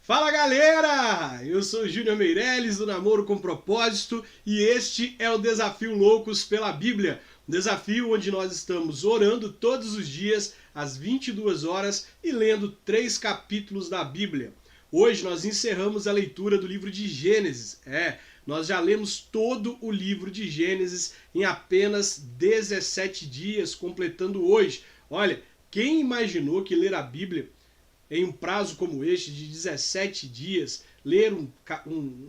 Fala galera! Eu sou o Júnior Meirelles do Namoro com Propósito e este é o Desafio Loucos pela Bíblia. Um desafio onde nós estamos orando todos os dias às 22 horas e lendo 3 capítulos da Bíblia. Hoje nós encerramos a leitura do livro de Gênesis. Nós já lemos todo o livro de Gênesis em apenas 17 dias, completando hoje. Olha, quem imaginou que ler a Bíblia em um prazo como este, de 17 dias, ler um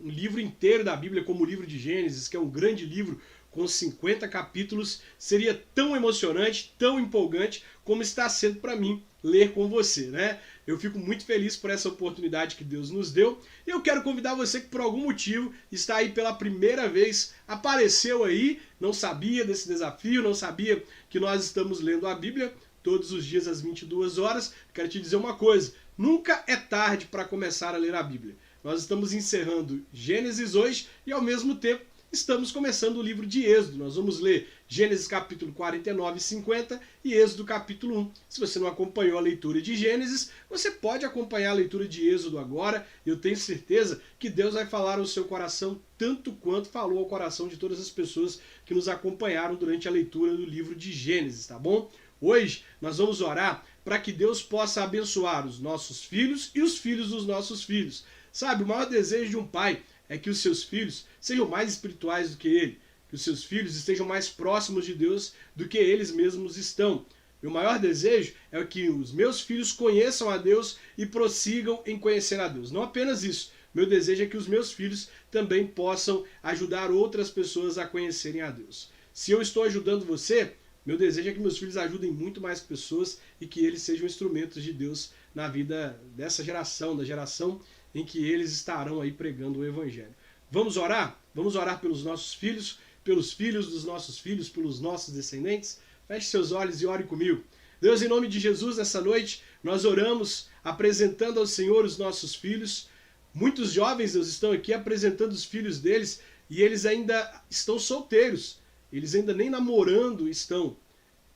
livro inteiro da Bíblia como o livro de Gênesis, que é um grande livro com 50 capítulos, seria tão emocionante, tão empolgante, como está sendo para mim ler com você, né? Eu fico muito feliz por essa oportunidade que Deus nos deu. E eu quero convidar você que por algum motivo está aí pela primeira vez, apareceu aí, não sabia desse desafio, não sabia que nós estamos lendo a Bíblia todos os dias às 22 horas, quero te dizer uma coisa, nunca é tarde para começar a ler a Bíblia. Nós estamos encerrando Gênesis hoje e ao mesmo tempo estamos começando o livro de Êxodo. Nós vamos ler Gênesis capítulo 49 e 50 e Êxodo capítulo 1. Se você não acompanhou a leitura de Gênesis, você pode acompanhar a leitura de Êxodo agora. Eu tenho certeza que Deus vai falar ao seu coração tanto quanto falou ao coração de todas as pessoas que nos acompanharam durante a leitura do livro de Gênesis, tá bom? Hoje nós vamos orar para que Deus possa abençoar os nossos filhos e os filhos dos nossos filhos. Sabe, o maior desejo de um pai é que os seus filhos sejam mais espirituais do que ele, que os seus filhos estejam mais próximos de Deus do que eles mesmos estão. Meu maior desejo é que os meus filhos conheçam a Deus e prossigam em conhecer a Deus. Não apenas isso, meu desejo é que os meus filhos também possam ajudar outras pessoas a conhecerem a Deus. Se eu estou ajudando você, meu desejo é que meus filhos ajudem muito mais pessoas e que eles sejam instrumentos de Deus na vida dessa geração, da geração em que eles estarão aí pregando o Evangelho. Vamos orar? Vamos orar pelos nossos filhos, pelos filhos dos nossos filhos, pelos nossos descendentes? Feche seus olhos e ore comigo. Deus, em nome de Jesus, nessa noite, nós oramos apresentando ao Senhor os nossos filhos. Muitos jovens, Deus, estão aqui apresentando os filhos deles e eles ainda estão solteiros. Eles ainda nem namorando estão.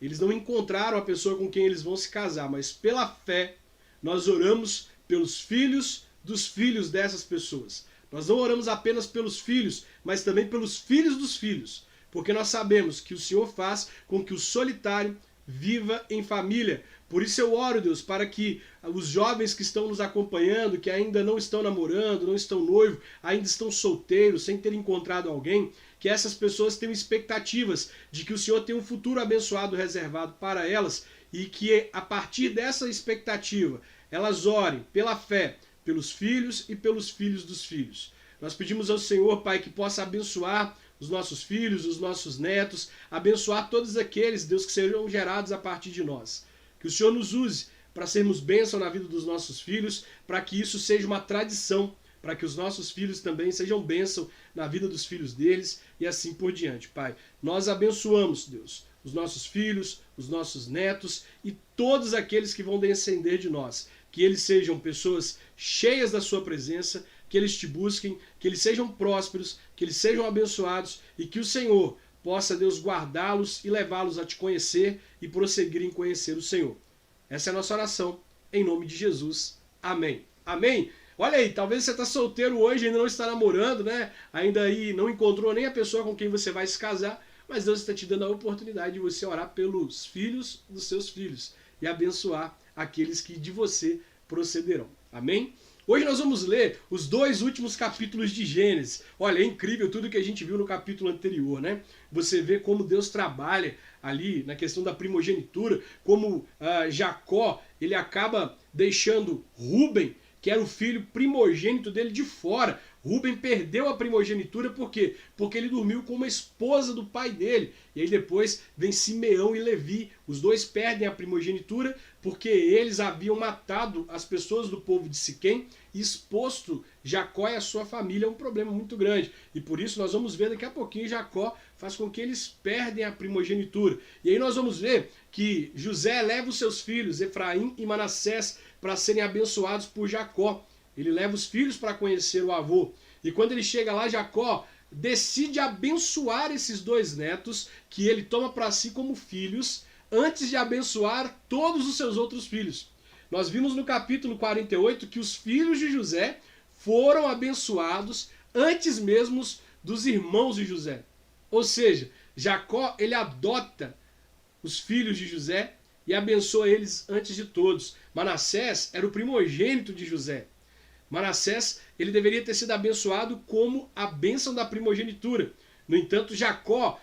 Eles não encontraram a pessoa com quem eles vão se casar, mas pela fé nós oramos pelos filhos dos filhos dessas pessoas. Nós não oramos apenas pelos filhos, mas também pelos filhos dos filhos, porque nós sabemos que o Senhor faz com que o solitário viva em família. Por isso eu oro, Deus, para que os jovens que estão nos acompanhando, que ainda não estão namorando, não estão noivos, ainda estão solteiros, sem ter encontrado alguém, que essas pessoas tenham expectativas de que o Senhor tem um futuro abençoado reservado para elas e que a partir dessa expectativa elas orem pela fé, pelos filhos e pelos filhos dos filhos. Nós pedimos ao Senhor, Pai, que possa abençoar os nossos filhos, os nossos netos, abençoar todos aqueles, Deus, que serão gerados a partir de nós. Que o Senhor nos use para sermos bênção na vida dos nossos filhos, para que isso seja uma tradição, para que os nossos filhos também sejam bênção na vida dos filhos deles e assim por diante, Pai. Nós abençoamos, Deus, os nossos filhos, os nossos netos e todos aqueles que vão descender de nós. Que eles sejam pessoas cheias da sua presença, que eles te busquem, que eles sejam prósperos, que eles sejam abençoados e que o Senhor possa, Deus, guardá-los e levá-los a te conhecer e prosseguir em conhecer o Senhor. Essa é a nossa oração, em nome de Jesus. Amém. Amém? Olha aí, talvez você está solteiro hoje, ainda não está namorando, né? Ainda aí não encontrou nem a pessoa com quem você vai se casar, mas Deus está te dando a oportunidade de você orar pelos filhos dos seus filhos e abençoar aqueles que de você procederão. Amém? Hoje nós vamos ler os 2 últimos capítulos de Gênesis. Olha, é incrível tudo que a gente viu no capítulo anterior, né? Você vê como Deus trabalha ali na questão da primogenitura, como Jacó, ele acaba deixando Rúben, que era o filho primogênito dele, de fora. Rúben perdeu a primogenitura por quê? Porque ele dormiu com uma esposa do pai dele. E aí depois vem Simeão e Levi. Os dois perdem a primogenitura porque eles haviam matado as pessoas do povo de Siquém e exposto Jacó e a sua família a um problema muito grande. E por isso nós vamos ver daqui a pouquinho Jacó faz com que eles perdem a primogenitura. E aí nós vamos ver que José leva os seus filhos, Efraim e Manassés, para serem abençoados por Jacó. Ele leva os filhos para conhecer o avô. E quando ele chega lá, Jacó decide abençoar esses 2 netos que ele toma para si como filhos, antes de abençoar todos os seus outros filhos. Nós vimos no capítulo 48 que os filhos de José foram abençoados antes mesmo dos irmãos de José. Ou seja, Jacó, ele adota os filhos de José e abençoa eles antes de todos. Manassés era o primogênito de José. Manassés, ele deveria ter sido abençoado como a bênção da primogenitura. No entanto, Jacó,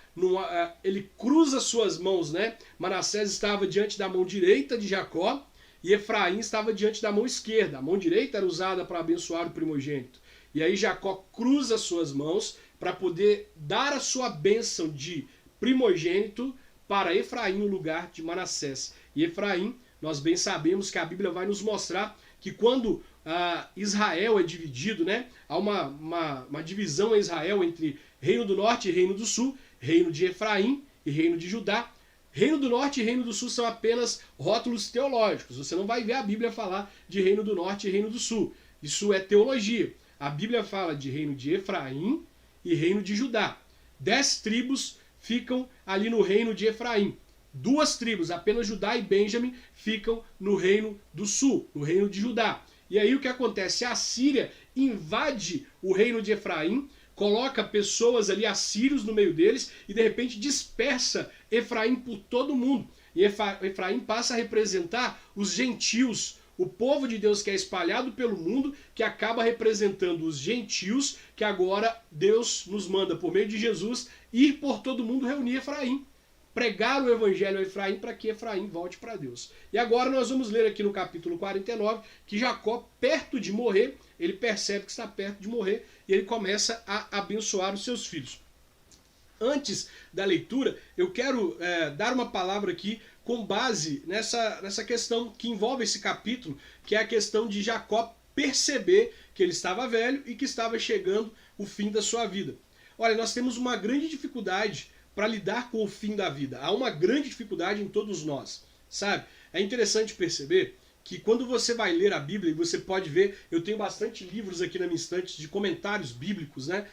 ele cruza suas mãos, né? Manassés estava diante da mão direita de Jacó e Efraim estava diante da mão esquerda. A mão direita era usada para abençoar o primogênito. E aí Jacó cruza suas mãos para poder dar a sua bênção de primogênito para Efraim no lugar de Manassés. E Efraim, nós bem sabemos que a Bíblia vai nos mostrar que quando Israel é dividido, né? Há uma divisão em Israel entre Reino do Norte e Reino do Sul, Reino de Efraim e Reino de Judá. Reino do Norte e Reino do Sul são apenas rótulos teológicos. Você não vai ver a Bíblia falar de Reino do Norte e Reino do Sul. Isso é teologia. A Bíblia fala de Reino de Efraim e Reino de Judá. 10 tribos ficam ali no Reino de Efraim. 2 tribos, apenas Judá e Benjamim, ficam no Reino do Sul, no Reino de Judá. E aí o que acontece? A Síria invade o Reino de Efraim, coloca pessoas ali, assírios, no meio deles e de repente dispersa Efraim por todo mundo. E Efraim passa a representar os gentios, o povo de Deus que é espalhado pelo mundo, que acaba representando os gentios, que agora Deus nos manda, por meio de Jesus, ir por todo mundo reunir Efraim. Pregar o evangelho a Efraim para que Efraim volte para Deus. E agora nós vamos ler aqui no capítulo 49 que Jacó, perto de morrer, ele percebe que está perto de morrer e ele começa a abençoar os seus filhos. Antes da leitura, eu quero dar uma palavra aqui com base nessa questão que envolve esse capítulo, que é a questão de Jacó perceber que ele estava velho e que estava chegando o fim da sua vida. Olha, nós temos uma grande dificuldade para lidar com o fim da vida. Há uma grande dificuldade em todos nós, sabe? É interessante perceber que quando você vai ler a Bíblia, e você pode ver, eu tenho bastante livros aqui na minha estante de comentários bíblicos, né?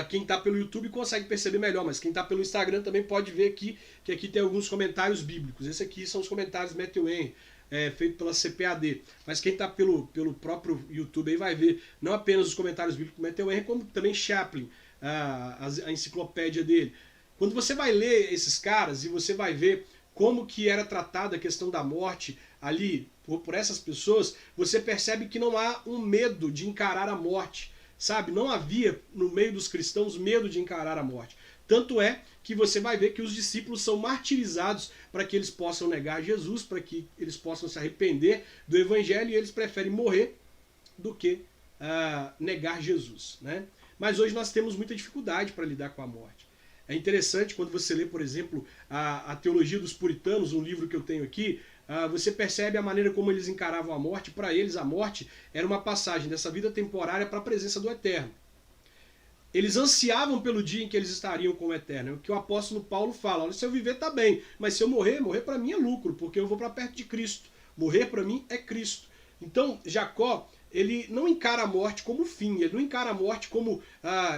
Quem está pelo YouTube consegue perceber melhor, mas quem está pelo Instagram também pode ver aqui, que aqui tem alguns comentários bíblicos. Esse aqui são os comentários Matthew Henry, feito pela CPAD. Mas quem está pelo próprio YouTube aí vai ver não apenas os comentários bíblicos do Matthew Henry, como também Chaplin, a enciclopédia dele. Quando você vai ler esses caras e você vai ver como que era tratada a questão da morte ali por essas pessoas, você percebe que não há um medo de encarar a morte, sabe? Não havia no meio dos cristãos medo de encarar a morte. Tanto é que você vai ver que os discípulos são martirizados para que eles possam negar Jesus, para que eles possam se arrepender do evangelho, e eles preferem morrer do que negar Jesus, né? Mas hoje nós temos muita dificuldade para lidar com a morte. É interessante quando você lê, por exemplo, a Teologia dos Puritanos, um livro que eu tenho aqui, você percebe a maneira como eles encaravam a morte. Para eles, a morte era uma passagem dessa vida temporária para a presença do Eterno. Eles ansiavam pelo dia em que eles estariam com o Eterno. É o que o apóstolo Paulo fala: olha, se eu viver está bem, mas se eu morrer para mim é lucro, porque eu vou para perto de Cristo. Morrer para mim é Cristo. Então, Jacó, ele não encara a morte como fim, ele não encara a morte como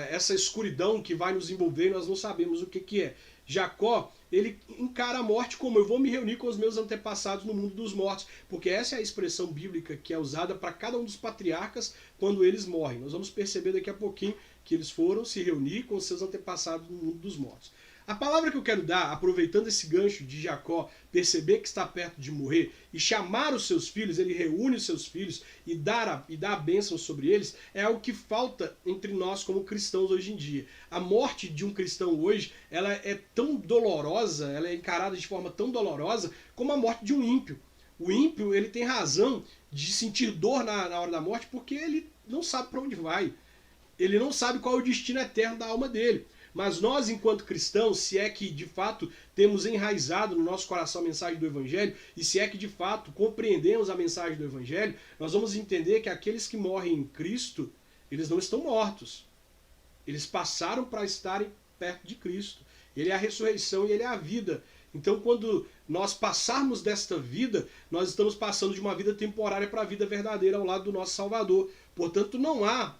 essa escuridão que vai nos envolver e nós não sabemos o que é. Jacó, ele encara a morte como: eu vou me reunir com os meus antepassados no mundo dos mortos, porque essa é a expressão bíblica que é usada para cada um dos patriarcas quando eles morrem. Nós vamos perceber daqui a pouquinho que eles foram se reunir com os seus antepassados no mundo dos mortos. A palavra que eu quero dar, aproveitando esse gancho de Jacó perceber que está perto de morrer e chamar os seus filhos, ele reúne os seus filhos e dá a bênção sobre eles, é algo que falta entre nós como cristãos hoje em dia. A morte de um cristão hoje, ela é tão dolorosa, ela é encarada de forma tão dolorosa como a morte de um ímpio. O ímpio, ele tem razão de sentir dor na hora da morte porque ele não sabe para onde vai. Ele não sabe qual é o destino eterno da alma dele. Mas nós, enquanto cristãos, se é que de fato temos enraizado no nosso coração a mensagem do Evangelho, e se é que de fato compreendemos a mensagem do Evangelho, nós vamos entender que aqueles que morrem em Cristo, eles não estão mortos. Eles passaram para estarem perto de Cristo. Ele é a ressurreição e ele é a vida. Então, quando nós passarmos desta vida, nós estamos passando de uma vida temporária para a vida verdadeira ao lado do nosso Salvador. Portanto, não há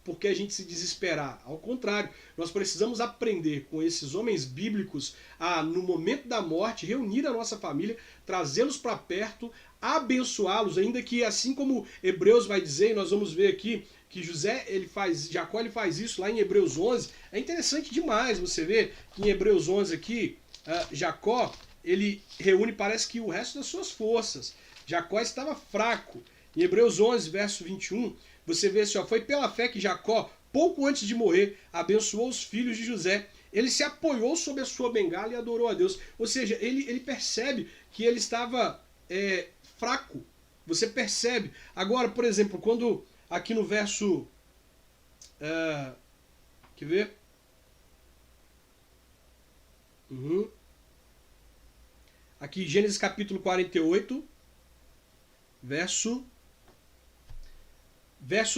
porque a gente se desesperar. Ao contrário, nós precisamos aprender com esses homens bíblicos a, no momento da morte, reunir a nossa família, trazê-los para perto, abençoá-los, ainda que assim como Hebreus vai dizer, e nós vamos ver aqui que Jacó ele faz isso lá em Hebreus 11. É interessante demais você ver que em Hebreus 11 aqui, Jacó, ele reúne, parece que o resto das suas forças. Jacó estava fraco. Em Hebreus 11, verso 21, você vê assim, foi pela fé que Jacó, pouco antes de morrer, abençoou os filhos de José. Ele se apoiou sobre a sua bengala e adorou a Deus. Ou seja, ele percebe que ele estava fraco. Você percebe. Agora, por exemplo, quando aqui no verso... quer ver? Aqui, Gênesis capítulo 48, verso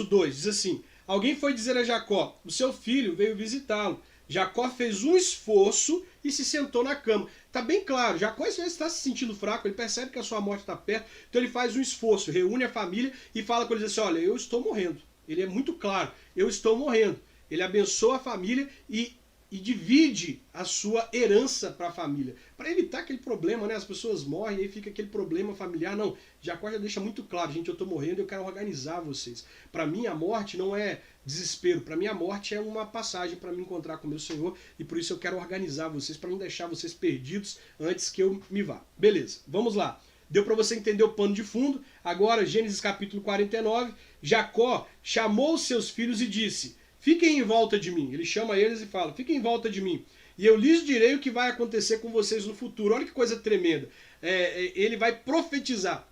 2, diz assim: alguém foi dizer a Jacó, o seu filho veio visitá-lo. Jacó fez um esforço e se sentou na cama. Está bem claro, Jacó está se sentindo fraco, ele percebe que a sua morte está perto, então ele faz um esforço, reúne a família e fala com eles assim, olha, eu estou morrendo. Ele é muito claro, eu estou morrendo. Ele abençoa a família e divide a sua herança para a família. Para evitar aquele problema, né? As pessoas morrem e aí fica aquele problema familiar. Não, Jacó já deixa muito claro, gente, eu estou morrendo e eu quero organizar vocês. Para mim a morte não é desespero, para mim a morte é uma passagem para me encontrar com meu Senhor e por isso eu quero organizar vocês, para não deixar vocês perdidos antes que eu me vá. Beleza, vamos lá. Deu para você entender o pano de fundo. Agora, Gênesis capítulo 49, Jacó chamou seus filhos e disse: fiquem em volta de mim. Ele chama eles e fala, fiquem em volta de mim. E eu lhes direi o que vai acontecer com vocês no futuro. Olha que coisa tremenda. Ele vai profetizar.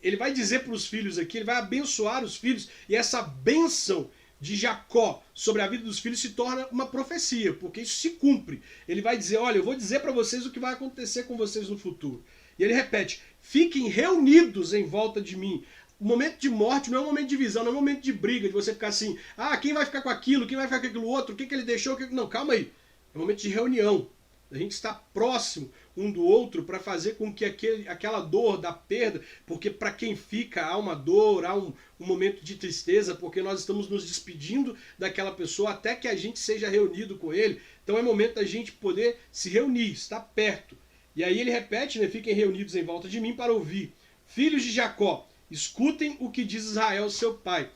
Ele vai dizer para os filhos aqui, ele vai abençoar os filhos. E essa bênção de Jacó sobre a vida dos filhos se torna uma profecia, porque isso se cumpre. Ele vai dizer, olha, eu vou dizer para vocês o que vai acontecer com vocês no futuro. E ele repete, fiquem reunidos em volta de mim. O momento de morte não é um momento de divisão, não é um momento de briga, de você ficar assim, quem vai ficar com aquilo, quem vai ficar com aquilo outro, o que ele deixou, Não, calma aí. É um momento de reunião. A gente está próximo um do outro para fazer com que aquela dor da perda, porque para quem fica há uma dor, há um momento de tristeza, porque nós estamos nos despedindo daquela pessoa até que a gente seja reunido com ele. Então é momento da gente poder se reunir, estar perto. E aí ele repete, né, fiquem reunidos em volta de mim para ouvir. Filhos de Jacó, escutem o que diz Israel, seu pai.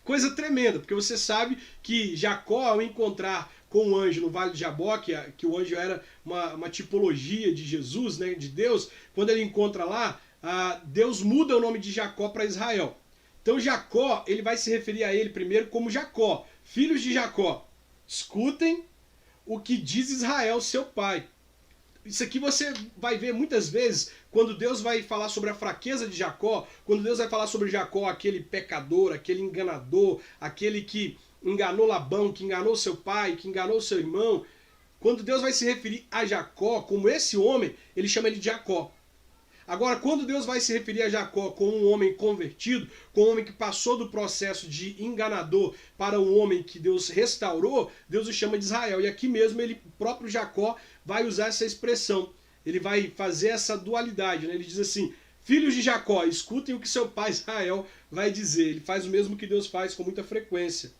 Coisa tremenda, porque você sabe que Jacó, ao encontrar com o anjo no Vale de Jaboque, que o anjo era uma tipologia de Jesus, né, de Deus, quando ele encontra lá, Deus muda o nome de Jacó para Israel. Então Jacó, ele vai se referir a ele primeiro como Jacó. Filhos de Jacó, escutem o que diz Israel, seu pai. Isso aqui você vai ver muitas vezes quando Deus vai falar sobre a fraqueza de Jacó, quando Deus vai falar sobre Jacó, aquele pecador, aquele enganador, aquele que enganou Labão, que enganou seu pai, que enganou seu irmão. Quando Deus vai se referir a Jacó como esse homem, ele chama ele de Jacó. Agora, quando Deus vai se referir a Jacó como um homem convertido, como um homem que passou do processo de enganador para um homem que Deus restaurou, Deus o chama de Israel. E aqui mesmo, o próprio Jacó vai usar essa expressão. Ele vai fazer essa dualidade, né? Ele diz assim, filhos de Jacó, escutem o que seu pai Israel vai dizer. Ele faz o mesmo que Deus faz com muita frequência.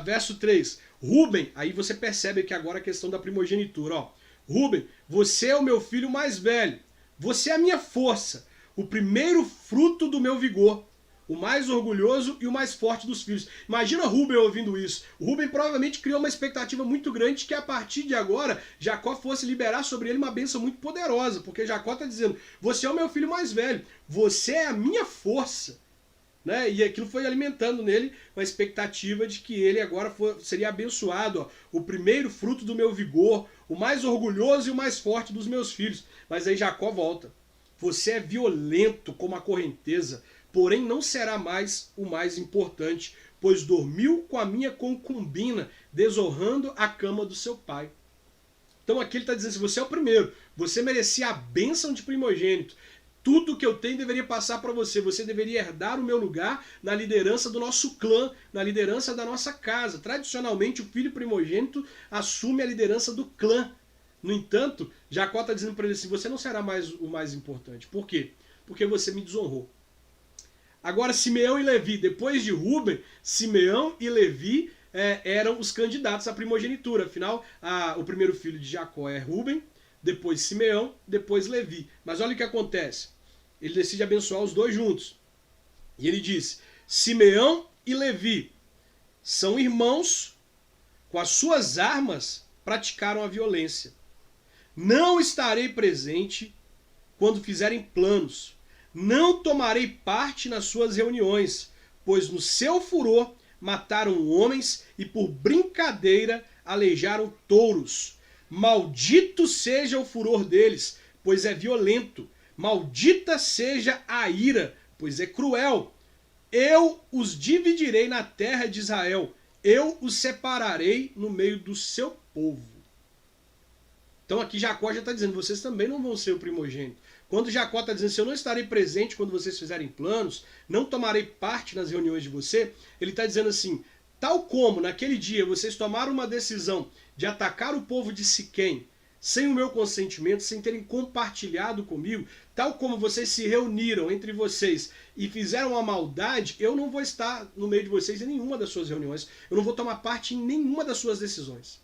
Verso 3, Rúben, aí você percebe que agora a questão da primogenitura. Ó. Rúben, você é o meu filho mais velho. Você é a minha força, o primeiro fruto do meu vigor, o mais orgulhoso e o mais forte dos filhos. Imagina Rúben ouvindo isso. O Rúben provavelmente criou uma expectativa muito grande que a partir de agora Jacó fosse liberar sobre ele uma bênção muito poderosa, porque Jacó está dizendo, você é o meu filho mais velho, você é a minha força. Né? E aquilo foi alimentando nele uma expectativa de que ele agora seria abençoado, ó, o primeiro fruto do meu vigor, o mais orgulhoso e o mais forte dos meus filhos. Mas aí Jacó volta. Você é violento como a correnteza, porém não será mais o mais importante, pois dormiu com a minha concubina, desonrando a cama do seu pai. Então aqui ele está dizendo assim, você é o primeiro, você merecia a bênção de primogênito. Tudo que eu tenho deveria passar para você. Você deveria herdar o meu lugar na liderança do nosso clã, na liderança da nossa casa. Tradicionalmente, o filho primogênito assume a liderança do clã. No entanto, Jacó está dizendo para ele assim, você não será mais o mais importante. Por quê? Porque você me desonrou. Agora, Simeão e Levi, depois de Rúben, Simeão e Levi eram os candidatos à primogenitura. Afinal, o primeiro filho de Jacó é Rúben, depois Simeão, depois Levi. Mas olha o que acontece. Ele decide abençoar os dois juntos. E ele diz: Simeão e Levi são irmãos, com as suas armas praticaram a violência. Não estarei presente quando fizerem planos. Não tomarei parte nas suas reuniões, pois no seu furor mataram homens e por brincadeira aleijaram touros. Maldito seja o furor deles, pois é violento. Maldita seja a ira, pois é cruel. Eu os dividirei na terra de Israel. Eu os separarei no meio do seu povo. Então aqui Jacó já está dizendo, vocês também não vão ser o primogênito. Quando Jacó está dizendo, se eu não estarei presente quando vocês fizerem planos, não tomarei parte nas reuniões de você, ele está dizendo assim, tal como naquele dia vocês tomaram uma decisão de atacar o povo de Siquém, sem o meu consentimento, sem terem compartilhado comigo, tal como vocês se reuniram entre vocês e fizeram uma maldade, eu não vou estar no meio de vocês em nenhuma das suas reuniões, eu não vou tomar parte em nenhuma das suas decisões.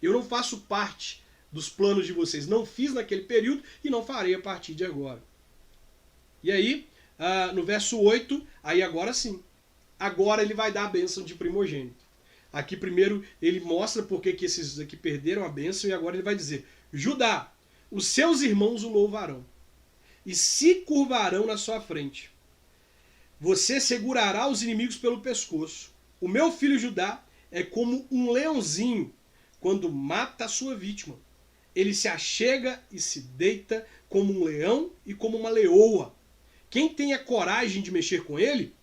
Eu não faço parte dos planos de vocês, não fiz naquele período e não farei a partir de agora. E aí, no verso 8, aí agora sim, agora ele vai dar a bênção de primogênito. Aqui primeiro ele mostra porque que esses aqui perderam a bênção e agora ele vai dizer, Judá, os seus irmãos o louvarão e se curvarão na sua frente. Você segurará os inimigos pelo pescoço. O meu filho Judá é como um leãozinho quando mata a sua vítima. Ele se achega e se deita como um leão e como uma leoa. Quem tem a coragem de mexer com ele?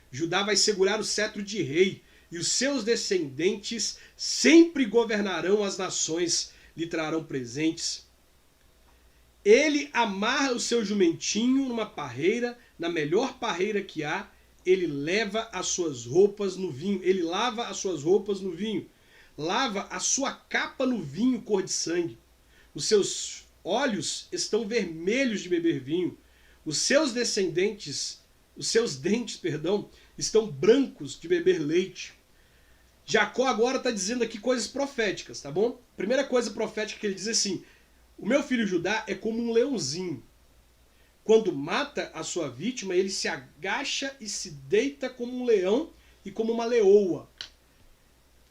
Judá vai segurar o cetro de rei, e os seus descendentes sempre governarão as nações, lhe trarão presentes. Ele amarra o seu jumentinho numa parreira, na melhor parreira que há, ele leva as suas roupas no vinho, ele lava as suas roupas no vinho, lava a sua capa no vinho cor de sangue. Os seus olhos estão vermelhos de beber vinho. Os seus dentes, estão brancos de beber leite. Jacó agora está dizendo aqui coisas proféticas, tá bom? Primeira coisa profética que ele diz assim, o meu filho Judá é como um leãozinho. Quando mata a sua vítima, ele se agacha e se deita como um leão e como uma leoa.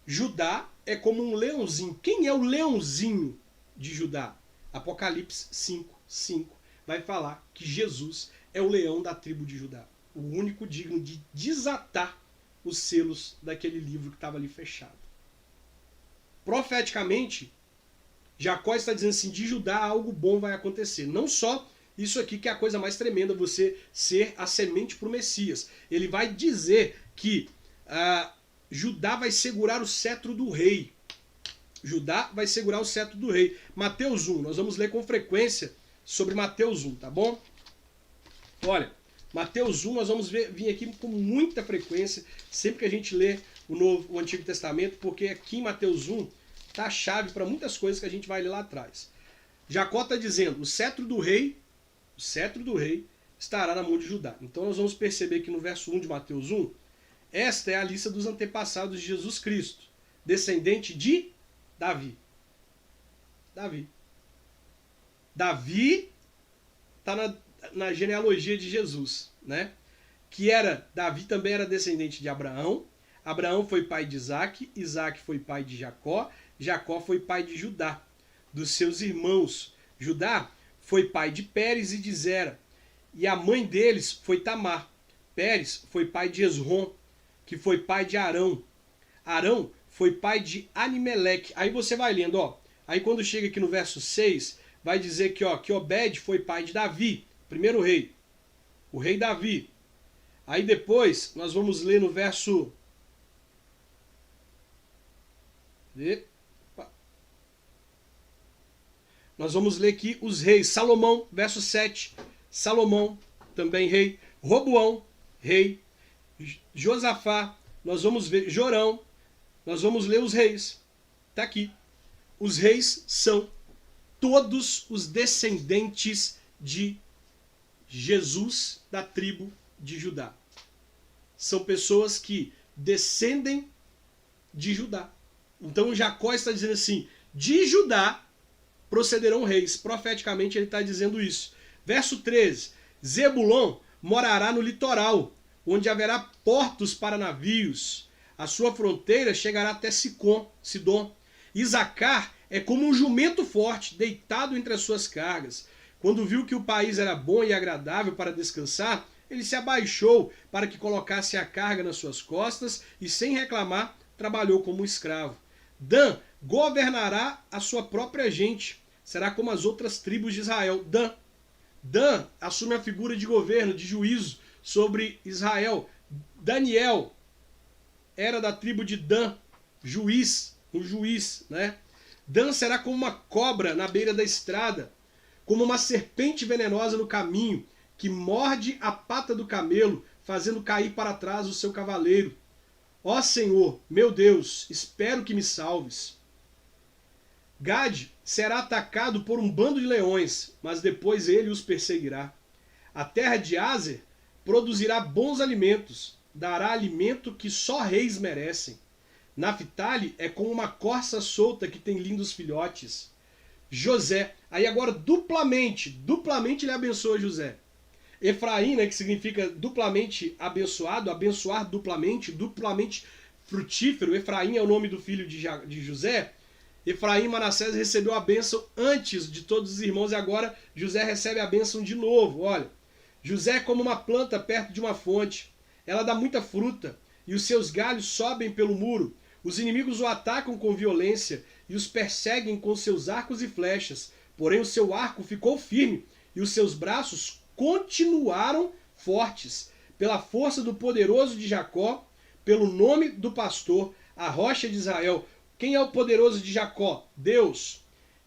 Judá é como um leãozinho. Quem é o leãozinho de Judá? Apocalipse 5:5 vai falar que Jesus é o leão da tribo de Judá. O único digno de desatar os selos daquele livro que estava ali fechado. Profeticamente, Jacó está dizendo assim, de Judá algo bom vai acontecer. Não só isso aqui que é a coisa mais tremenda, você ser a semente para o Messias. Ele vai dizer que Judá vai segurar o cetro do rei. Judá vai segurar o cetro do rei. Mateus 1, nós vamos ler com frequência sobre Mateus 1, tá bom? Olha, Mateus 1 nós vamos vir aqui com muita frequência, sempre que a gente lê o Antigo Testamento, porque aqui em Mateus 1 está a chave para muitas coisas que a gente vai ler lá atrás. Jacó está dizendo, o cetro do rei estará na mão de Judá. Então nós vamos perceber que no verso 1 de Mateus 1, esta é a lista dos antepassados de Jesus Cristo, descendente de Davi. Davi está na genealogia de Jesus, né? Davi também era descendente de Abraão. Abraão foi pai de Isaac, Isaac foi pai de Jacó, Jacó foi pai de Judá, dos seus irmãos. Judá foi pai de Pérez e de Zera, e a mãe deles foi Tamar. Pérez foi pai de Esrom, que foi pai de Arão. Arão foi pai de Animeleque. Aí você vai lendo, ó. Aí quando chega aqui no verso 6, vai dizer que Obed foi pai de Davi, primeiro rei. O rei Davi. Aí depois, nós vamos ler no verso... Nós vamos ler aqui os reis. Salomão, verso 7. Salomão, também rei. Roboão, rei. Josafá, nós vamos ver Jorão. Nós vamos ler os reis. Está aqui. Os reis são todos os descendentes de Jesus da tribo de Judá. São pessoas que descendem de Judá. Então Jacó está dizendo assim, de Judá procederão reis. Profeticamente ele está dizendo isso. Verso 13, Zebulon morará no litoral, onde haverá portos para navios. A sua fronteira chegará até Sidom. Isacar é como um jumento forte, deitado entre as suas cargas. Quando viu que o país era bom e agradável para descansar, ele se abaixou para que colocasse a carga nas suas costas e, sem reclamar, trabalhou como escravo. Dan governará a sua própria gente. Será como as outras tribos de Israel. Dan assume a figura de governo, de juízo sobre Israel. Daniel era da tribo de Dan, um juiz, né? Dan será como uma cobra na beira da estrada, como uma serpente venenosa no caminho, que morde a pata do camelo, fazendo cair para trás o seu cavaleiro. Ó Senhor, meu Deus, espero que me salves. Gade será atacado por um bando de leões, mas depois ele os perseguirá. A terra de Aser produzirá bons alimentos, dará alimento que só reis merecem. Naphtali é como uma corça solta que tem lindos filhotes. José, aí agora duplamente ele abençoa José. Efraim, né, que significa duplamente abençoado, abençoar duplamente frutífero. Efraim é o nome do filho de José. Efraim, Manassés recebeu a bênção antes de todos os irmãos e agora José recebe a bênção de novo. Olha, José é como uma planta perto de uma fonte. Ela dá muita fruta e os seus galhos sobem pelo muro. Os inimigos o atacam com violência e os perseguem com seus arcos e flechas. Porém o seu arco ficou firme e os seus braços continuaram fortes. Pela força do poderoso de Jacó, pelo nome do pastor, a rocha de Israel. Quem é o poderoso de Jacó? Deus.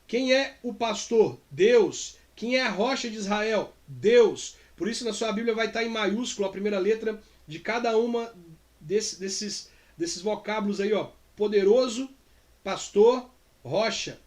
Quem é o pastor? Deus. Quem é a rocha de Israel? Deus. Por isso na sua Bíblia vai estar em maiúsculo a primeira letra de cada uma desses vocábulos aí, ó. Poderoso, pastor, rocha.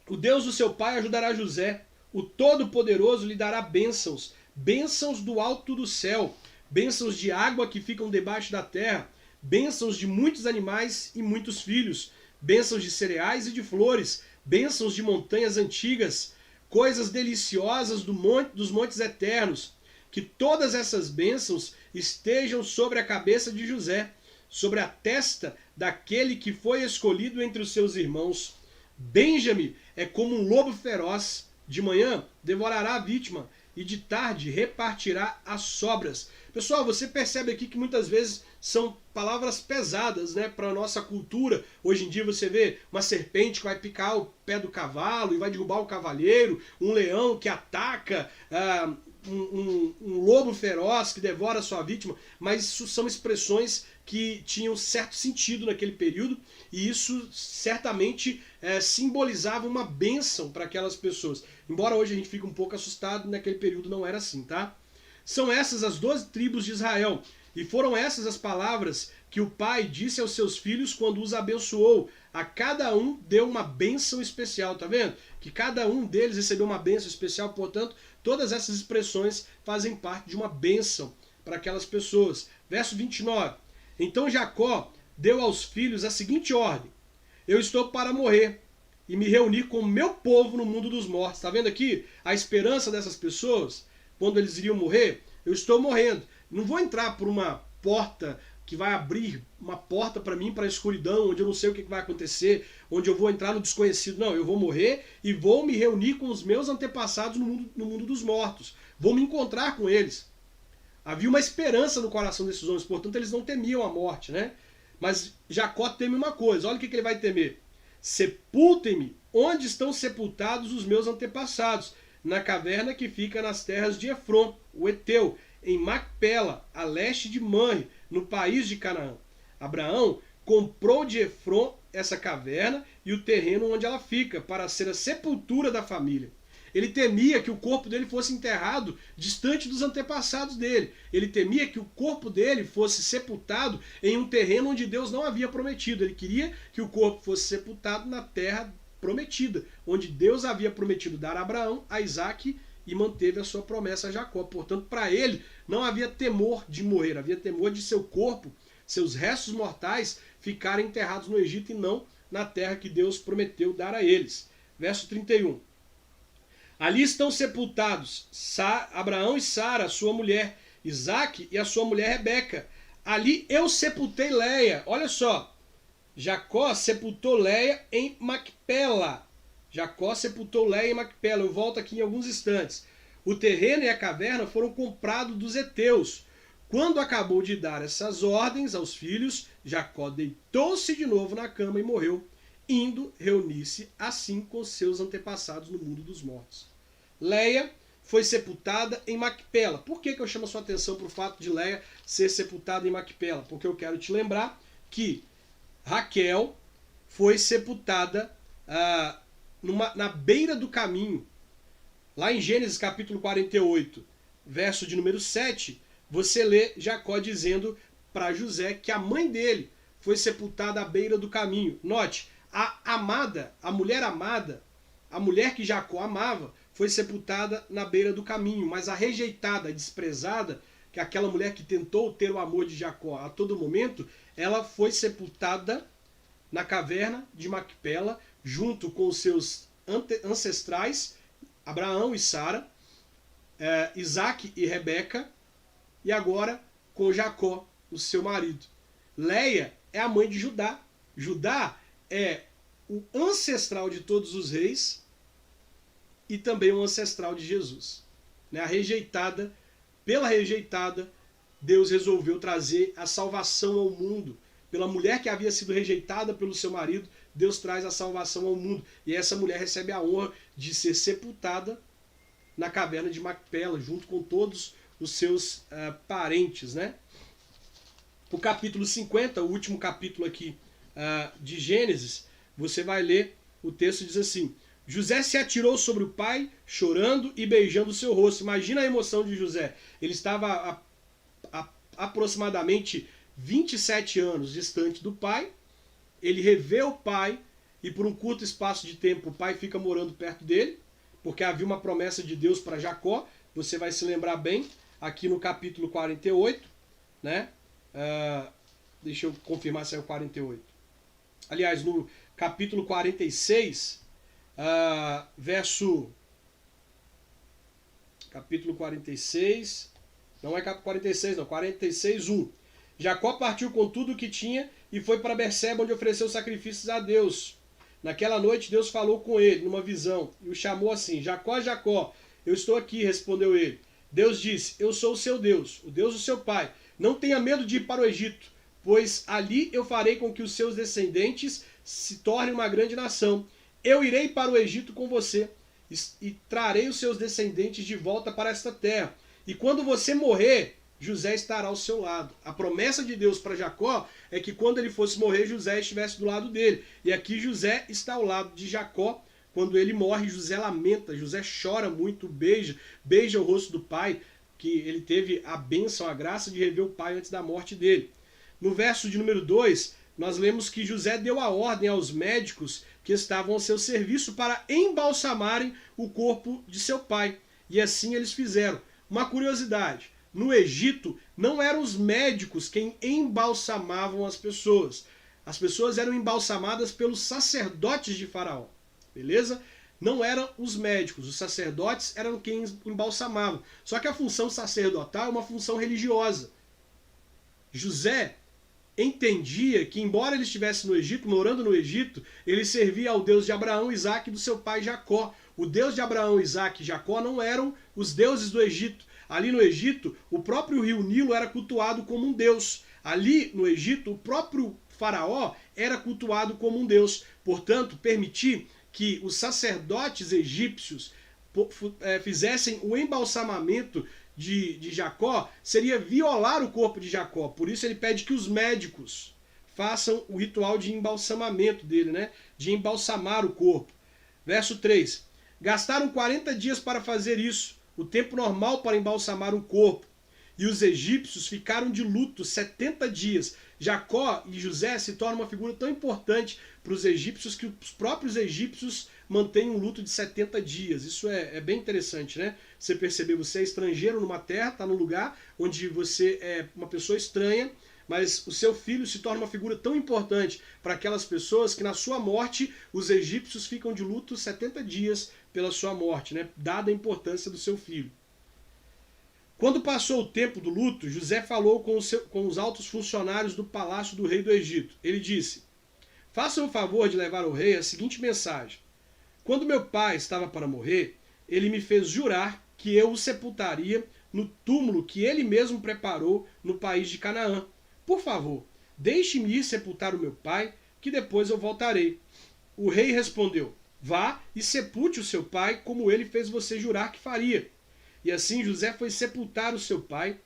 O Deus do seu pai ajudará José. O Todo-Poderoso lhe dará bênçãos. Bênçãos do alto do céu. Bênçãos de água que ficam debaixo da terra. Bênçãos de muitos animais e muitos filhos. Bênçãos de cereais e de flores. Bênçãos de montanhas antigas. Coisas deliciosas dos montes eternos. Que todas essas bênçãos estejam sobre a cabeça de José, sobre a testa daquele que foi escolhido entre os seus irmãos. Benjamim é como um lobo feroz. De manhã devorará a vítima e de tarde repartirá as sobras. Pessoal, você percebe aqui que muitas vezes são palavras pesadas, né, para a nossa cultura. Hoje em dia você vê uma serpente que vai picar o pé do cavalo e vai derrubar o cavaleiro, um leão que ataca, um lobo feroz que devora a sua vítima, mas isso são expressões que tinham certo sentido naquele período e isso certamente simbolizava uma bênção para aquelas pessoas. Embora hoje a gente fique um pouco assustado, naquele período não era assim, tá? São essas as 12 tribos de Israel e foram essas as palavras que o pai disse aos seus filhos quando os abençoou. A cada um deu uma bênção especial, tá vendo? Que cada um deles recebeu uma bênção especial, portanto, todas essas expressões fazem parte de uma bênção para aquelas pessoas. Verso 29. Então Jacó deu aos filhos a seguinte ordem: eu estou para morrer e me reunir com o meu povo no mundo dos mortos. Está vendo aqui a esperança dessas pessoas? Quando eles iriam morrer, eu estou morrendo. Não vou entrar por uma porta que vai abrir uma porta para mim, para a escuridão, onde eu não sei o que vai acontecer, onde eu vou entrar no desconhecido. Não, eu vou morrer e vou me reunir com os meus antepassados no mundo dos mortos. Vou me encontrar com eles. Havia uma esperança no coração desses homens, portanto eles não temiam a morte, né? Mas Jacó teme uma coisa, olha o que ele vai temer. Sepultem-me onde estão sepultados os meus antepassados, na caverna que fica nas terras de Efron, o Eteu, em Macpela, a leste de Manre, no país de Canaã. Abraão comprou de Efron essa caverna e o terreno onde ela fica, para ser a sepultura da família. Ele temia que o corpo dele fosse enterrado distante dos antepassados dele. Ele temia que o corpo dele fosse sepultado em um terreno onde Deus não havia prometido. Ele queria que o corpo fosse sepultado na terra prometida, onde Deus havia prometido dar a Abraão, a Isaac, e manteve a sua promessa a Jacó. Portanto, para ele não havia temor de morrer, havia temor de seu corpo seus restos mortais, ficarem enterrados no Egito e não na terra que Deus prometeu dar a eles. Verso 31. Ali estão sepultados Abraão e Sara, sua mulher, Isaque e a sua mulher Rebeca. Ali eu sepultei Leia. Olha só, Jacó sepultou Leia em Macpela. Jacó sepultou Leia em Macpela. Eu volto aqui em alguns instantes. O terreno e a caverna foram comprados dos heteus. Quando acabou de dar essas ordens aos filhos, Jacó deitou-se de novo na cama e morreu, indo reunir-se assim com seus antepassados no mundo dos mortos. Leia foi sepultada em Macpela. Por que eu chamo a sua atenção para o fato de Leia ser sepultada em Macpela? Porque eu quero te lembrar que Raquel foi sepultada na beira do caminho. Lá em Gênesis capítulo 48, verso de número 7, você lê Jacó dizendo para José que a mãe dele foi sepultada à beira do caminho. Note, a amada, a mulher que Jacó amava, foi sepultada na beira do caminho, mas a rejeitada, a desprezada, que é aquela mulher que tentou ter o amor de Jacó a todo momento, ela foi sepultada na caverna de Macpela, junto com os seus ancestrais, Abraão e Sara, Isaque e Rebeca, e agora com Jacó, o seu marido. Leia é a mãe de Judá. Judá é o ancestral de todos os reis e também o ancestral de Jesus. A rejeitada, pela rejeitada, Deus resolveu trazer a salvação ao mundo. Pela mulher que havia sido rejeitada pelo seu marido, Deus traz a salvação ao mundo. E essa mulher recebe a honra de ser sepultada na caverna de Macpela, junto com todos os seus parentes. O capítulo 50, o último capítulo aqui de Gênesis, você vai ler, o texto diz assim: José se atirou sobre o pai, chorando e beijando o seu rosto. Imagina a emoção de José. Ele estava aproximadamente 27 anos distante do pai, ele revê o pai e por um curto espaço de tempo o pai fica morando perto dele, porque havia uma promessa de Deus para Jacó. Você vai se lembrar bem, aqui no capítulo 48, deixa eu confirmar se é o 48. Aliás, no capítulo 46, capítulo 46, não é capítulo 46 não, 46, 1. Jacó partiu com tudo o que tinha e foi para Berseba, onde ofereceu sacrifícios a Deus. Naquela noite Deus falou com ele numa visão e o chamou assim: Jacó, Jacó. Eu estou aqui, respondeu ele. Deus disse: eu sou o seu Deus, o Deus do seu pai. Não tenha medo de ir para o Egito, pois ali eu farei com que os seus descendentes se tornem uma grande nação. Eu irei para o Egito com você e trarei os seus descendentes de volta para esta terra. E quando você morrer, José estará ao seu lado. A promessa de Deus para Jacó é que quando ele fosse morrer, José estivesse do lado dele. E aqui José está ao lado de Jacó. Quando ele morre, José lamenta, José chora muito, beija o rosto do pai, que ele teve a bênção, a graça de rever o pai antes da morte dele. No verso de número 2, nós lemos que José deu a ordem aos médicos que estavam ao seu serviço para embalsamarem o corpo de seu pai. E assim eles fizeram. Uma curiosidade: no Egito não eram os médicos quem embalsamavam as pessoas. As pessoas eram embalsamadas pelos sacerdotes de Faraó. Beleza? Não eram os médicos, os sacerdotes eram quem embalsamavam. Só que a função sacerdotal é uma função religiosa. José entendia que, embora ele estivesse no Egito, morando no Egito, ele servia ao Deus de Abraão, Isaque e do seu pai Jacó. O Deus de Abraão, Isaque e Jacó não eram os deuses do Egito. Ali no Egito, o próprio rio Nilo era cultuado como um deus. Ali no Egito, o próprio Faraó era cultuado como um deus. Portanto, permitir que os sacerdotes egípcios fizessem o embalsamamento de Jacó seria violar o corpo de Jacó. Por isso ele pede que os médicos façam o ritual de embalsamamento dele, de embalsamar o corpo. Verso 3. Gastaram 40 dias para fazer isso, o tempo normal para embalsamar um corpo. E os egípcios ficaram de luto 70 dias. Jacó e José se tornam uma figura tão importante para os egípcios que os próprios egípcios mantêm um luto de 70 dias. Isso é bem interessante, Você perceber, você é estrangeiro numa terra, está num lugar onde você é uma pessoa estranha, mas o seu filho se torna uma figura tão importante para aquelas pessoas que na sua morte os egípcios ficam de luto 70 dias pela sua morte, né? Dada a importância do seu filho. Quando passou o tempo do luto, José falou com os altos funcionários do palácio do rei do Egito. Ele disse: façam o favor de levar ao rei a seguinte mensagem: quando meu pai estava para morrer, ele me fez jurar que eu o sepultaria no túmulo que ele mesmo preparou no país de Canaã. Por favor, deixe-me ir sepultar o meu pai, que depois eu voltarei. O rei respondeu: vá e sepulte o seu pai, como ele fez você jurar que faria. E assim José foi sepultar o seu pai.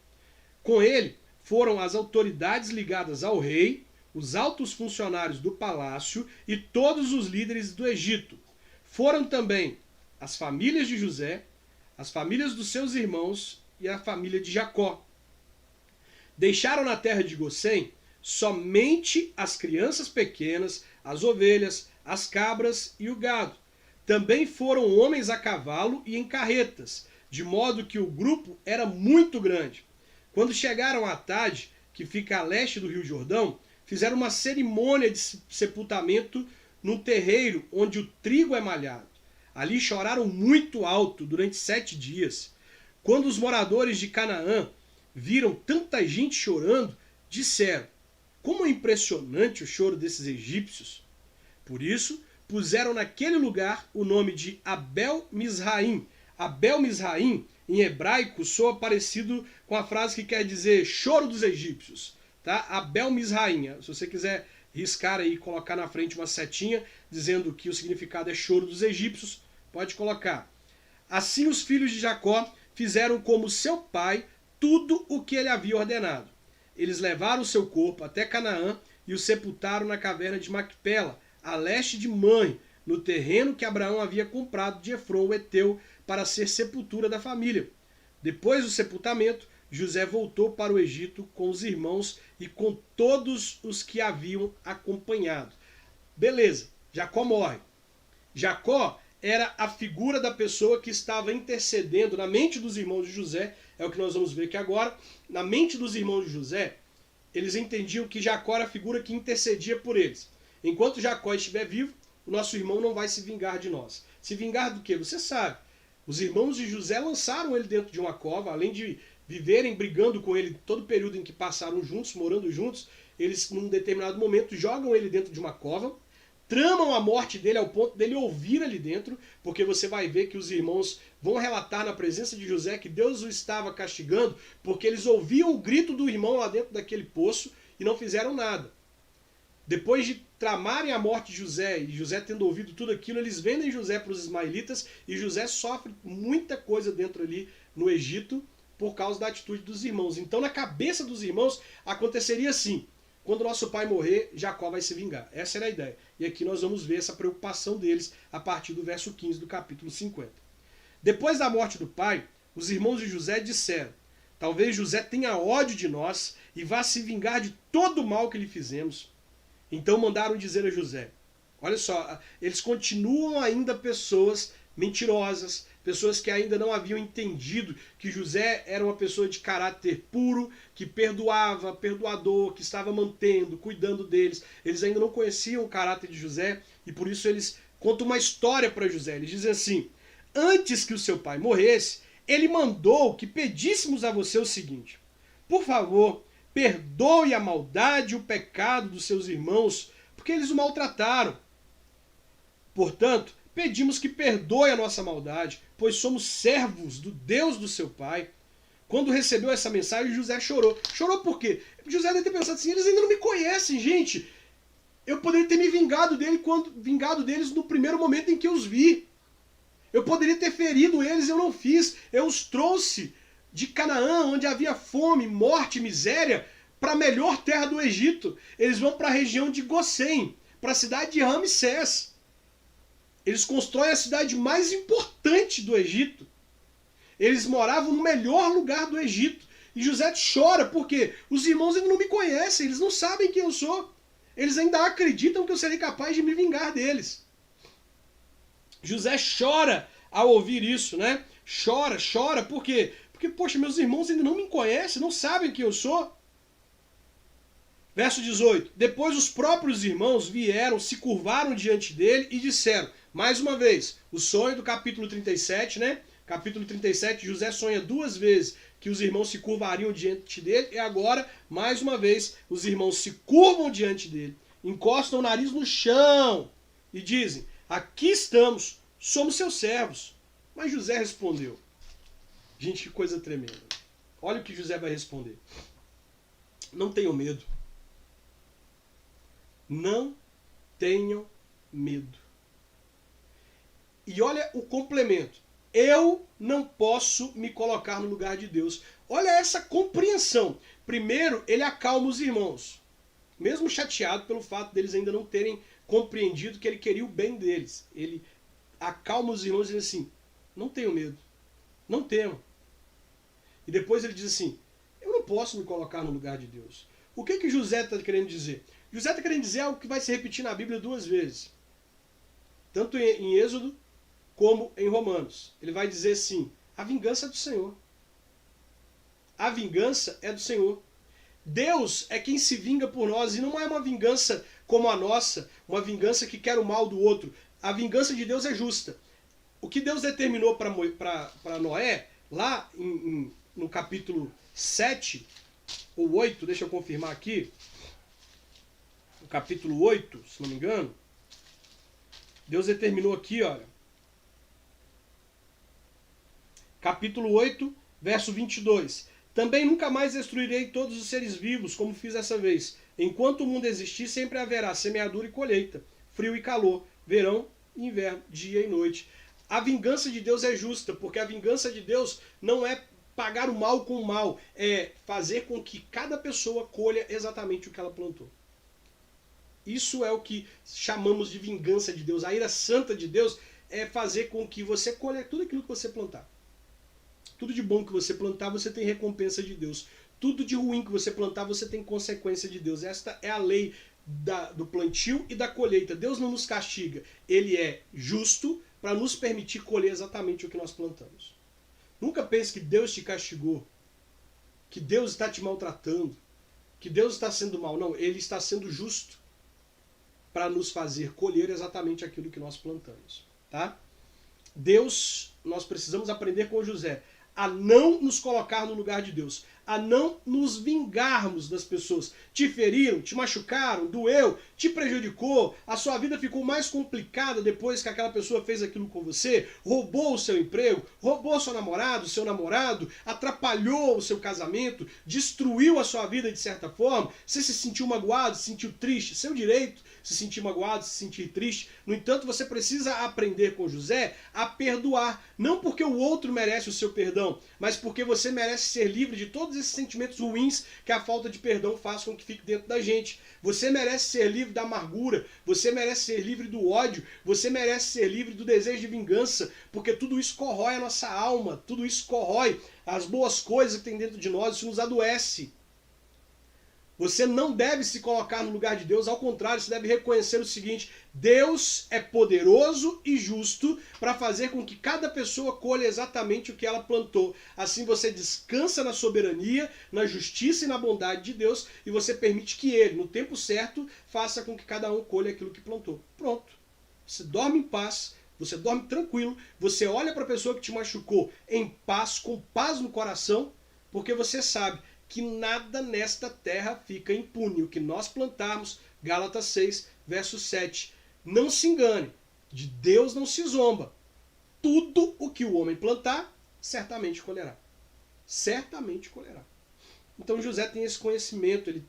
Com ele foram as autoridades ligadas ao rei, os altos funcionários do palácio e todos os líderes do Egito. Foram também as famílias de José, as famílias dos seus irmãos e a família de Jacó. Deixaram na terra de Gosém somente as crianças pequenas, as ovelhas, as cabras e o gado. Também foram homens a cavalo e em carretas, de modo que o grupo era muito grande. Quando chegaram a Atade, que fica a leste do Rio Jordão, fizeram uma cerimônia de sepultamento num terreiro onde o trigo é malhado. Ali choraram muito alto durante 7 dias. Quando os moradores de Canaã viram tanta gente chorando, disseram: como é impressionante o choro desses egípcios. Por isso, puseram naquele lugar o nome de Abel-Misraim. Abel-Misraim, em hebraico, soa parecido com a frase que quer dizer choro dos egípcios. Tá? Abel-Misraim. Se você quiser riscar aí e colocar na frente uma setinha dizendo que o significado é choro dos egípcios, pode colocar. Assim os filhos de Jacó fizeram como seu pai tudo o que ele havia ordenado. Eles levaram o seu corpo até Canaã e o sepultaram na caverna de Macpela, a leste de Manre, no terreno que Abraão havia comprado de Efron, o heteu, para ser sepultura da família. Depois do sepultamento, José voltou para o Egito com os irmãos e com todos os que haviam acompanhado. Beleza, Jacó morre. Jacó era a figura da pessoa que estava intercedendo na mente dos irmãos de José, é o que nós vamos ver aqui agora. Na mente dos irmãos de José, eles entendiam que Jacó era a figura que intercedia por eles. Enquanto Jacó estiver vivo, o nosso irmão não vai se vingar de nós. Se vingar do quê? Você sabe. Os irmãos de José lançaram ele dentro de uma cova, além de viverem brigando com ele todo o período em que passaram juntos, morando juntos, eles, num determinado momento, jogam ele dentro de uma cova, tramam a morte dele ao ponto dele ouvir ali dentro, porque você vai ver que os irmãos vão relatar na presença de José que Deus o estava castigando, porque eles ouviam o grito do irmão lá dentro daquele poço e não fizeram nada. Depois de tramarem a morte de José, e José tendo ouvido tudo aquilo, eles vendem José para os ismaelitas, e José sofre muita coisa dentro ali no Egito por causa da atitude dos irmãos. Então, na cabeça dos irmãos, aconteceria assim: quando nosso pai morrer, Jacó vai se vingar. Essa era a ideia. E aqui nós vamos ver essa preocupação deles a partir do verso 15 do capítulo 50. Depois da morte do pai, os irmãos de José disseram: talvez José tenha ódio de nós e vá se vingar de todo o mal que lhe fizemos. Então mandaram dizer a José: olha só, eles continuam ainda pessoas mentirosas, pessoas que ainda não haviam entendido que José era uma pessoa de caráter puro, que perdoava, perdoador, que estava mantendo, cuidando deles. Eles ainda não conheciam o caráter de José e por isso eles contam uma história para José. Eles dizem assim: antes que o seu pai morresse, ele mandou que pedíssemos a você o seguinte: por favor, perdoe a maldade e o pecado dos seus irmãos, porque eles o maltrataram. Portanto, pedimos que perdoe a nossa maldade, pois somos servos do Deus do seu pai. Quando recebeu essa mensagem, José chorou. Chorou por quê? José deve ter pensado assim: eles ainda não me conhecem, gente. Eu poderia ter me vingado deles no primeiro momento em que eu os vi. Eu poderia ter ferido eles, eu não fiz. Eu os trouxe de Canaã, onde havia fome, morte, miséria, para a melhor terra do Egito. Eles vão para a região de Gosém, para a cidade de Ramsés. Eles constroem a cidade mais importante do Egito. Eles moravam no melhor lugar do Egito. E José chora porque os irmãos ainda não me conhecem, eles não sabem quem eu sou. Eles ainda acreditam que eu serei capaz de me vingar deles. José chora ao ouvir isso, né? Chora, por quê? Porque, poxa, meus irmãos ainda não me conhecem, não sabem quem eu sou. Verso 18. Depois os próprios irmãos vieram, se curvaram diante dele e disseram, mais uma vez, o sonho do capítulo 37, né? Capítulo 37, José sonha 2 vezes que os irmãos se curvariam diante dele, e agora, mais uma vez, os irmãos se curvam diante dele, encostam o nariz no chão e dizem, aqui estamos, somos seus servos. Mas José respondeu. Gente, que coisa tremenda. Olha o que José vai responder. Não tenham medo. Não tenham medo. E olha o complemento. Eu não posso me colocar no lugar de Deus. Olha essa compreensão. Primeiro, ele acalma os irmãos. Mesmo chateado pelo fato deles ainda não terem compreendido que ele queria o bem deles. Ele acalma os irmãos e diz assim, não tenham medo. Não temam. E depois ele diz assim, eu não posso me colocar no lugar de Deus. O que José está querendo dizer? José está querendo dizer algo que vai se repetir na Bíblia 2 vezes. Tanto em Êxodo como em Romanos. Ele vai dizer assim, a vingança é do Senhor. A vingança é do Senhor. Deus é quem se vinga por nós, e não é uma vingança como a nossa, uma vingança que quer o mal do outro. A vingança de Deus é justa. O que Deus determinou para Noé, lá no capítulo 7, ou 8, deixa eu confirmar aqui, no capítulo 8, se não me engano, Deus determinou aqui, olha, capítulo 8, verso 22. Também nunca mais destruirei todos os seres vivos, como fiz dessa vez. Enquanto o mundo existir, sempre haverá semeadura e colheita, frio e calor, verão e inverno, dia e noite. A vingança de Deus é justa, porque a vingança de Deus não é pagar o mal com o mal, é fazer com que cada pessoa colha exatamente o que ela plantou. Isso é o que chamamos de vingança de Deus. A ira santa de Deus é fazer com que você colha tudo aquilo que você plantar. Tudo de bom que você plantar, você tem recompensa de Deus. Tudo de ruim que você plantar, você tem consequência de Deus. Esta é a lei do plantio e da colheita. Deus não nos castiga. Ele é justo para nos permitir colher exatamente o que nós plantamos. Nunca pense que Deus te castigou, que Deus está te maltratando, que Deus está sendo mal. Não, Ele está sendo justo para nos fazer colher exatamente aquilo que nós plantamos. Tá? Deus, nós precisamos aprender com José a não nos colocar no lugar de Deus, a não nos vingarmos das pessoas. Te feriram, te machucaram, doeu, te prejudicou, a sua vida ficou mais complicada depois que aquela pessoa fez aquilo com você, roubou o seu emprego, roubou seu namorado, atrapalhou o seu casamento, destruiu a sua vida de certa forma, você se sentiu magoado, se sentiu triste, seu direito se sentir magoado, se sentir triste. No entanto, você precisa aprender com José a perdoar, não porque o outro merece o seu perdão, mas porque você merece ser livre de todos esses sentimentos ruins que a falta de perdão faz com que fique dentro da gente. Você merece ser livre da amargura, você merece ser livre do ódio, você merece ser livre do desejo de vingança, porque tudo isso corrói a nossa alma, tudo isso corrói as boas coisas que tem dentro de nós, isso nos adoece. Você não deve se colocar no lugar de Deus, ao contrário, você deve reconhecer o seguinte: Deus é poderoso e justo para fazer com que cada pessoa colha exatamente o que ela plantou. Assim você descansa na soberania, na justiça e na bondade de Deus, e você permite que Ele, no tempo certo, faça com que cada um colha aquilo que plantou. Pronto. Você dorme em paz, você dorme tranquilo, você olha para a pessoa que te machucou em paz, com paz no coração, porque você sabe que nada nesta terra fica impune. O que nós plantarmos, Gálatas 6, verso 7. Não se engane, de Deus não se zomba. Tudo o que o homem plantar, certamente colherá. Certamente colherá. Então José tem esse conhecimento, ele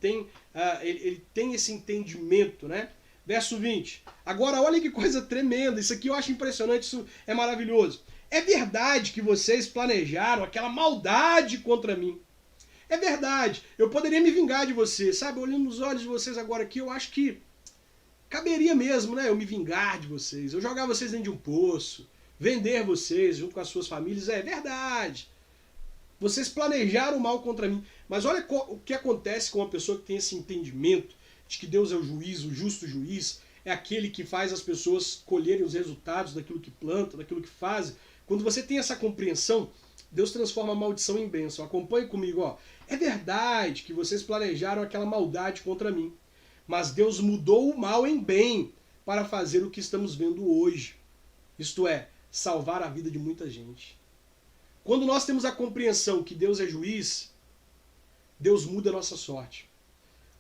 tem esse entendimento, né? Verso 20. Agora olha que coisa tremenda, isso aqui eu acho impressionante, isso é maravilhoso. É verdade que vocês planejaram aquela maldade contra mim. É verdade, eu poderia me vingar de vocês, sabe? Olhando nos olhos de vocês agora aqui, eu acho que caberia mesmo, né? Eu me vingar de vocês, eu jogar vocês dentro de um poço, vender vocês junto com as suas famílias, é verdade. Vocês planejaram mal contra mim, mas olha o que acontece com uma pessoa que tem esse entendimento de que Deus é o juiz, o justo juiz, é aquele que faz as pessoas colherem os resultados daquilo que plantam, daquilo que fazem. Quando você tem essa compreensão, Deus transforma a maldição em bênção. Acompanhe comigo, ó. É verdade que vocês planejaram aquela maldade contra mim, mas Deus mudou o mal em bem para fazer o que estamos vendo hoje. Isto é, salvar a vida de muita gente. Quando nós temos a compreensão que Deus é juiz, Deus muda a nossa sorte.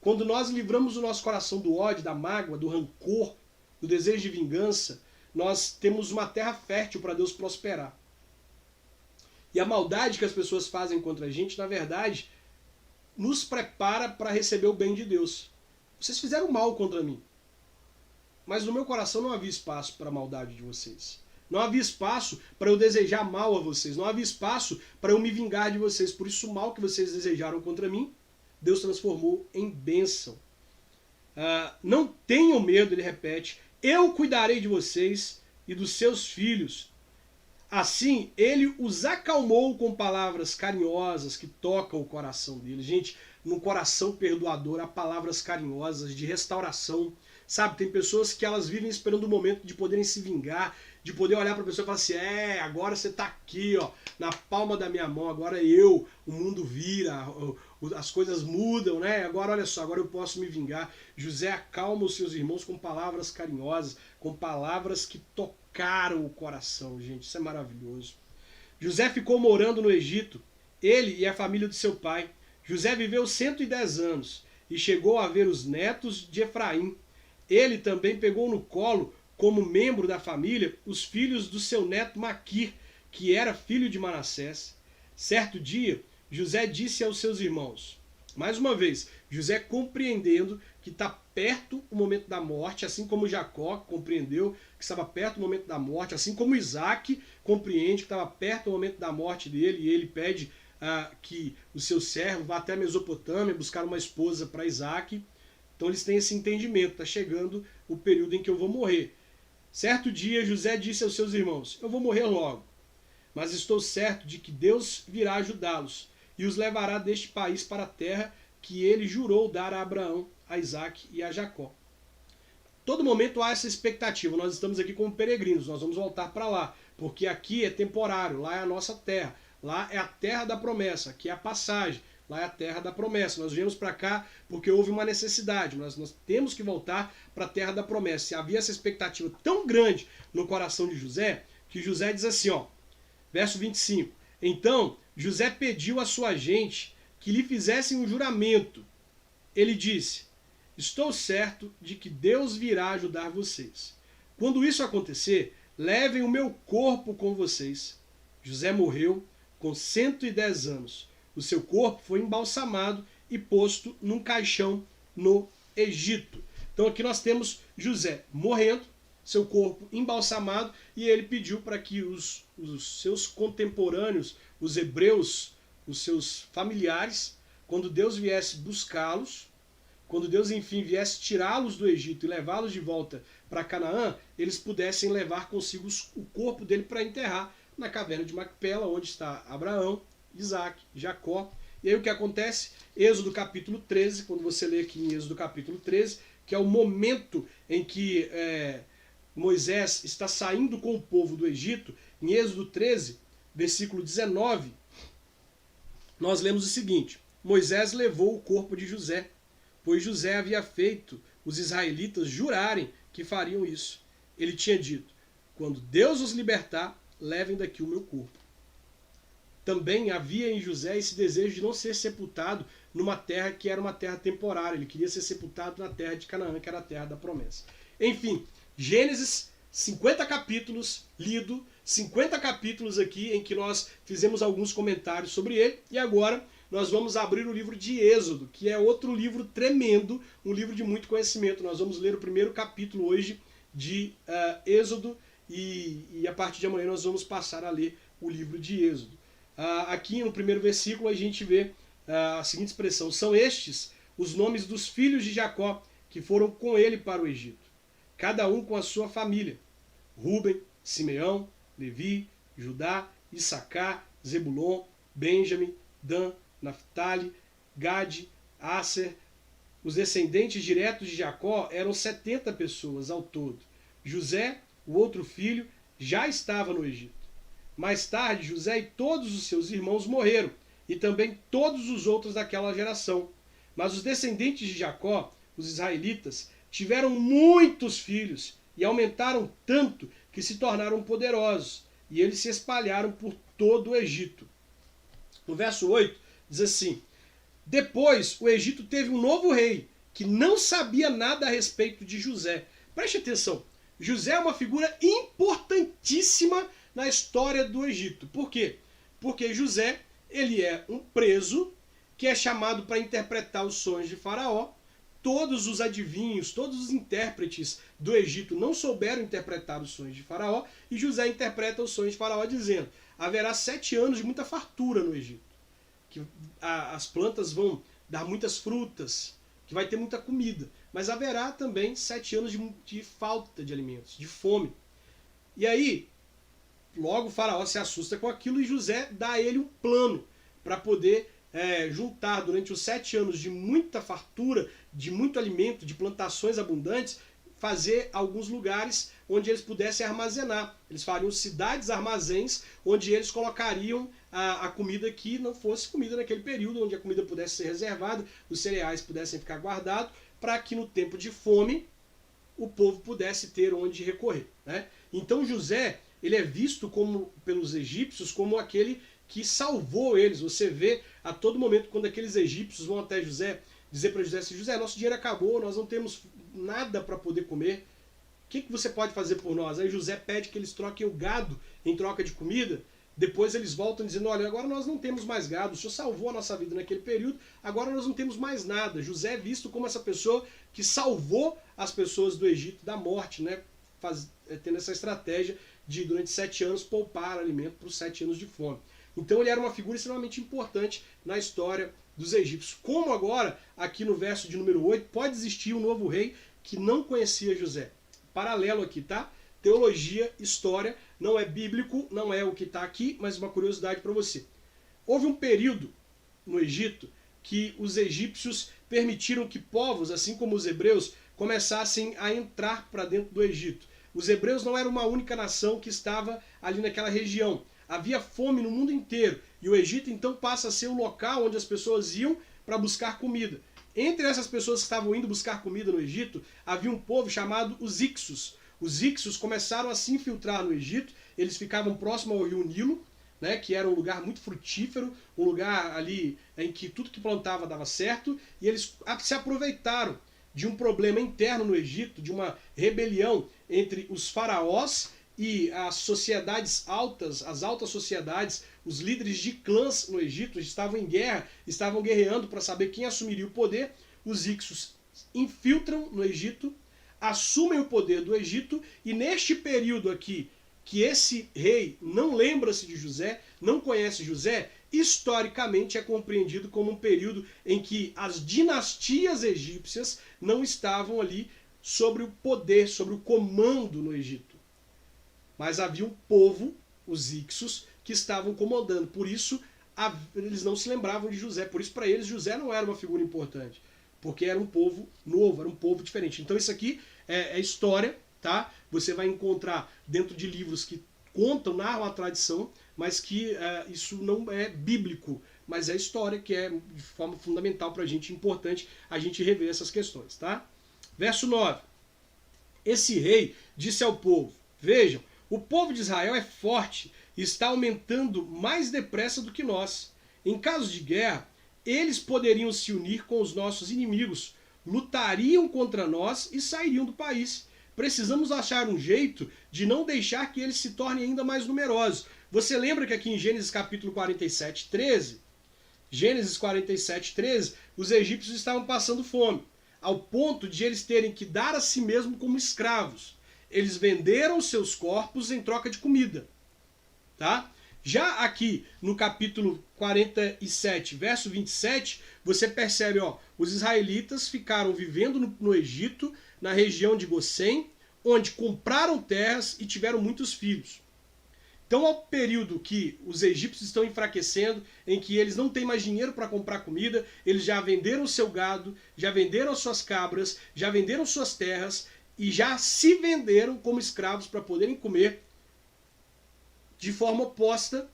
Quando nós livramos o nosso coração do ódio, da mágoa, do rancor, do desejo de vingança, nós temos uma terra fértil para Deus prosperar. E a maldade que as pessoas fazem contra a gente, na verdade, nos prepara para receber o bem de Deus. Vocês fizeram mal contra mim, mas no meu coração não havia espaço para a maldade de vocês. Não havia espaço para eu desejar mal a vocês. Não havia espaço para eu me vingar de vocês. Por isso o mal que vocês desejaram contra mim, Deus transformou em bênção. Não tenham medo, ele repete. Eu cuidarei de vocês e dos seus filhos. Assim, ele os acalmou com palavras carinhosas que tocam o coração deles. Gente, no coração perdoador há palavras carinhosas de restauração. Sabe, tem pessoas que elas vivem esperando o momento de poderem se vingar, de poder olhar para a pessoa e falar assim, agora você está aqui, ó, na palma da minha mão, agora o mundo vira, as coisas mudam, né? Agora olha só, agora eu posso me vingar. José acalma os seus irmãos com palavras carinhosas, com palavras que tocaram o coração, gente, isso é maravilhoso. José ficou morando no Egito, ele e a família de seu pai. José viveu 110 anos e chegou a ver os netos de Efraim. Ele também pegou no colo, como membro da família, os filhos do seu neto Maquir, que era filho de Manassés. Certo dia, José disse aos seus irmãos, mais uma vez, José compreendendo que está perto o momento da morte, assim como Jacó compreendeu que estava perto o momento da morte, assim como Isaac compreende que estava perto o momento da morte dele, e ele pede que o seu servo vá até a Mesopotâmia buscar uma esposa para Isaac. Então eles têm esse entendimento, está chegando o período em que eu vou morrer. Certo dia, José disse aos seus irmãos, eu vou morrer logo, mas estou certo de que Deus virá ajudá-los e os levará deste país para a terra que ele jurou dar a Abraão, a Isaac e a Jacó. Todo momento há essa expectativa, nós estamos aqui como peregrinos, nós vamos voltar para lá, porque aqui é temporário, lá é a nossa terra, lá é a terra da promessa, aqui é a passagem. Lá é a terra da promessa. Nós viemos para cá porque houve uma necessidade. Nós temos que voltar para a terra da promessa. E havia essa expectativa tão grande no coração de José, que José diz assim, ó, verso 25. Então, José pediu à sua gente que lhe fizessem um juramento. Ele disse, estou certo de que Deus virá ajudar vocês. Quando isso acontecer, levem o meu corpo com vocês. José morreu com 110 anos. O seu corpo foi embalsamado e posto num caixão no Egito. Então aqui nós temos José morrendo, seu corpo embalsamado, e ele pediu para que os seus contemporâneos, os hebreus, os seus familiares, quando Deus viesse buscá-los, quando Deus enfim viesse tirá-los do Egito e levá-los de volta para Canaã, eles pudessem levar consigo o corpo dele para enterrar na caverna de Macpela, onde está Abraão, Isaac, Jacó. E aí o que acontece? Êxodo capítulo 13, quando você lê aqui em Êxodo capítulo 13, que é o momento em que Moisés está saindo com o povo do Egito, em Êxodo 13, versículo 19, nós lemos o seguinte, Moisés levou o corpo de José, pois José havia feito os israelitas jurarem que fariam isso. Ele tinha dito, quando Deus os libertar, levem daqui o meu corpo. Também havia em José esse desejo de não ser sepultado numa terra que era uma terra temporária. Ele queria ser sepultado na terra de Canaã, que era a terra da promessa. Enfim, Gênesis, 50 capítulos lido, 50 capítulos aqui em que nós fizemos alguns comentários sobre ele. E agora nós vamos abrir o livro de Êxodo, que é outro livro tremendo, um livro de muito conhecimento. Nós vamos ler o primeiro capítulo hoje de Êxodo e a partir de amanhã nós vamos passar a ler o livro de Êxodo. Aqui no primeiro versículo a gente vê a seguinte expressão, são estes os nomes dos filhos de Jacó que foram com ele para o Egito, cada um com a sua família, Rúben, Simeão, Levi, Judá, Issacar, Zebulon, Benjamim, Dan, Naftali, Gade, Asser. Os descendentes diretos de Jacó eram 70 pessoas ao todo. José, o outro filho, já estava no Egito. Mais tarde, José e todos os seus irmãos morreram, e também todos os outros daquela geração. Mas os descendentes de Jacó, os israelitas, tiveram muitos filhos e aumentaram tanto que se tornaram poderosos, e eles se espalharam por todo o Egito. No verso 8, diz assim: depois o Egito teve um novo rei, que não sabia nada a respeito de José. Preste atenção, José é uma figura importantíssima na história do Egito. Por quê? Porque José, ele é um preso que é chamado para interpretar os sonhos de Faraó. Todos os adivinhos, todos os intérpretes do Egito não souberam interpretar os sonhos de Faraó, e José interpreta os sonhos de Faraó dizendo: haverá 7 anos de muita fartura no Egito, que as plantas vão dar muitas frutas, que vai ter muita comida, mas haverá também 7 anos de falta de alimentos, de fome. E aí, logo o Faraó se assusta com aquilo, e José dá a ele um plano para poder juntar durante os 7 anos de muita fartura, de muito alimento, de plantações abundantes, fazer alguns lugares onde eles pudessem armazenar. Eles fariam cidades armazéns onde eles colocariam a comida que não fosse comida naquele período, onde a comida pudesse ser reservada, os cereais pudessem ficar guardados, para que no tempo de fome o povo pudesse ter onde recorrer, né? Então José, ele é visto pelos egípcios como aquele que salvou eles. Você vê a todo momento quando aqueles egípcios vão até José, dizer para José assim: José, nosso dinheiro acabou, nós não temos nada para poder comer, o que você pode fazer por nós? Aí José pede que eles troquem o gado em troca de comida. Depois eles voltam dizendo: olha, agora nós não temos mais gado, o Senhor salvou a nossa vida naquele período, agora nós não temos mais nada. José é visto como essa pessoa que salvou as pessoas do Egito da morte, né? Tendo essa estratégia de, durante 7 anos, poupar alimento para os 7 anos de fome. Então ele era uma figura extremamente importante na história dos egípcios. Como agora, aqui no verso de número 8, pode existir um novo rei que não conhecia José. Paralelo aqui, tá? Teologia, história, não é bíblico, não é o que está aqui, mas uma curiosidade para você. Houve um período no Egito que os egípcios permitiram que povos, assim como os hebreus, começassem a entrar para dentro do Egito. Os hebreus não eram uma única nação que estava ali naquela região. Havia fome no mundo inteiro, e o Egito então passa a ser o local onde as pessoas iam para buscar comida. Entre essas pessoas que estavam indo buscar comida no Egito, havia um povo chamado os Ixos. Os Ixos começaram a se infiltrar no Egito, eles ficavam próximo ao rio Nilo, né, que era um lugar muito frutífero, um lugar ali em que tudo que plantava dava certo, e eles se aproveitaram de um problema interno no Egito, de uma rebelião entre os faraós e as sociedades altas, as altas sociedades, os líderes de clãs no Egito estavam em guerra, estavam guerreando para saber quem assumiria o poder. Os Ixos infiltram no Egito, assumem o poder do Egito, e neste período aqui, que esse rei não lembra-se de José, não conhece José, historicamente é compreendido como um período em que as dinastias egípcias não estavam ali sobre o poder, sobre o comando no Egito. Mas havia um povo, os Ixos, que estavam comandando. Por isso, eles não se lembravam de José. Por isso, para eles, José não era uma figura importante. Porque era um povo novo, era um povo diferente. Então, isso aqui é história, tá? Você vai encontrar dentro de livros que contam, narram a tradição, mas que isso não é bíblico. Mas é história, que é de forma fundamental para a gente, importante a gente rever essas questões, tá? Verso 9. Esse rei disse ao povo: vejam, o povo de Israel é forte e está aumentando mais depressa do que nós. Em caso de guerra, eles poderiam se unir com os nossos inimigos, lutariam contra nós e sairiam do país. Precisamos achar um jeito de não deixar que eles se tornem ainda mais numerosos. Você lembra que aqui em Gênesis capítulo 47, 13, Gênesis 47, 13, os egípcios estavam passando fome, ao ponto de eles terem que dar a si mesmo como escravos. Eles venderam seus corpos em troca de comida. Tá? Já aqui no capítulo 47, verso 27, você percebe, os israelitas ficaram vivendo no Egito, na região de Gossém, onde compraram terras e tiveram muitos filhos. Então, ao período que os egípcios estão enfraquecendo, em que eles não têm mais dinheiro para comprar comida, eles já venderam o seu gado, já venderam as suas cabras, já venderam suas terras, e já se venderam como escravos para poderem comer de forma oposta,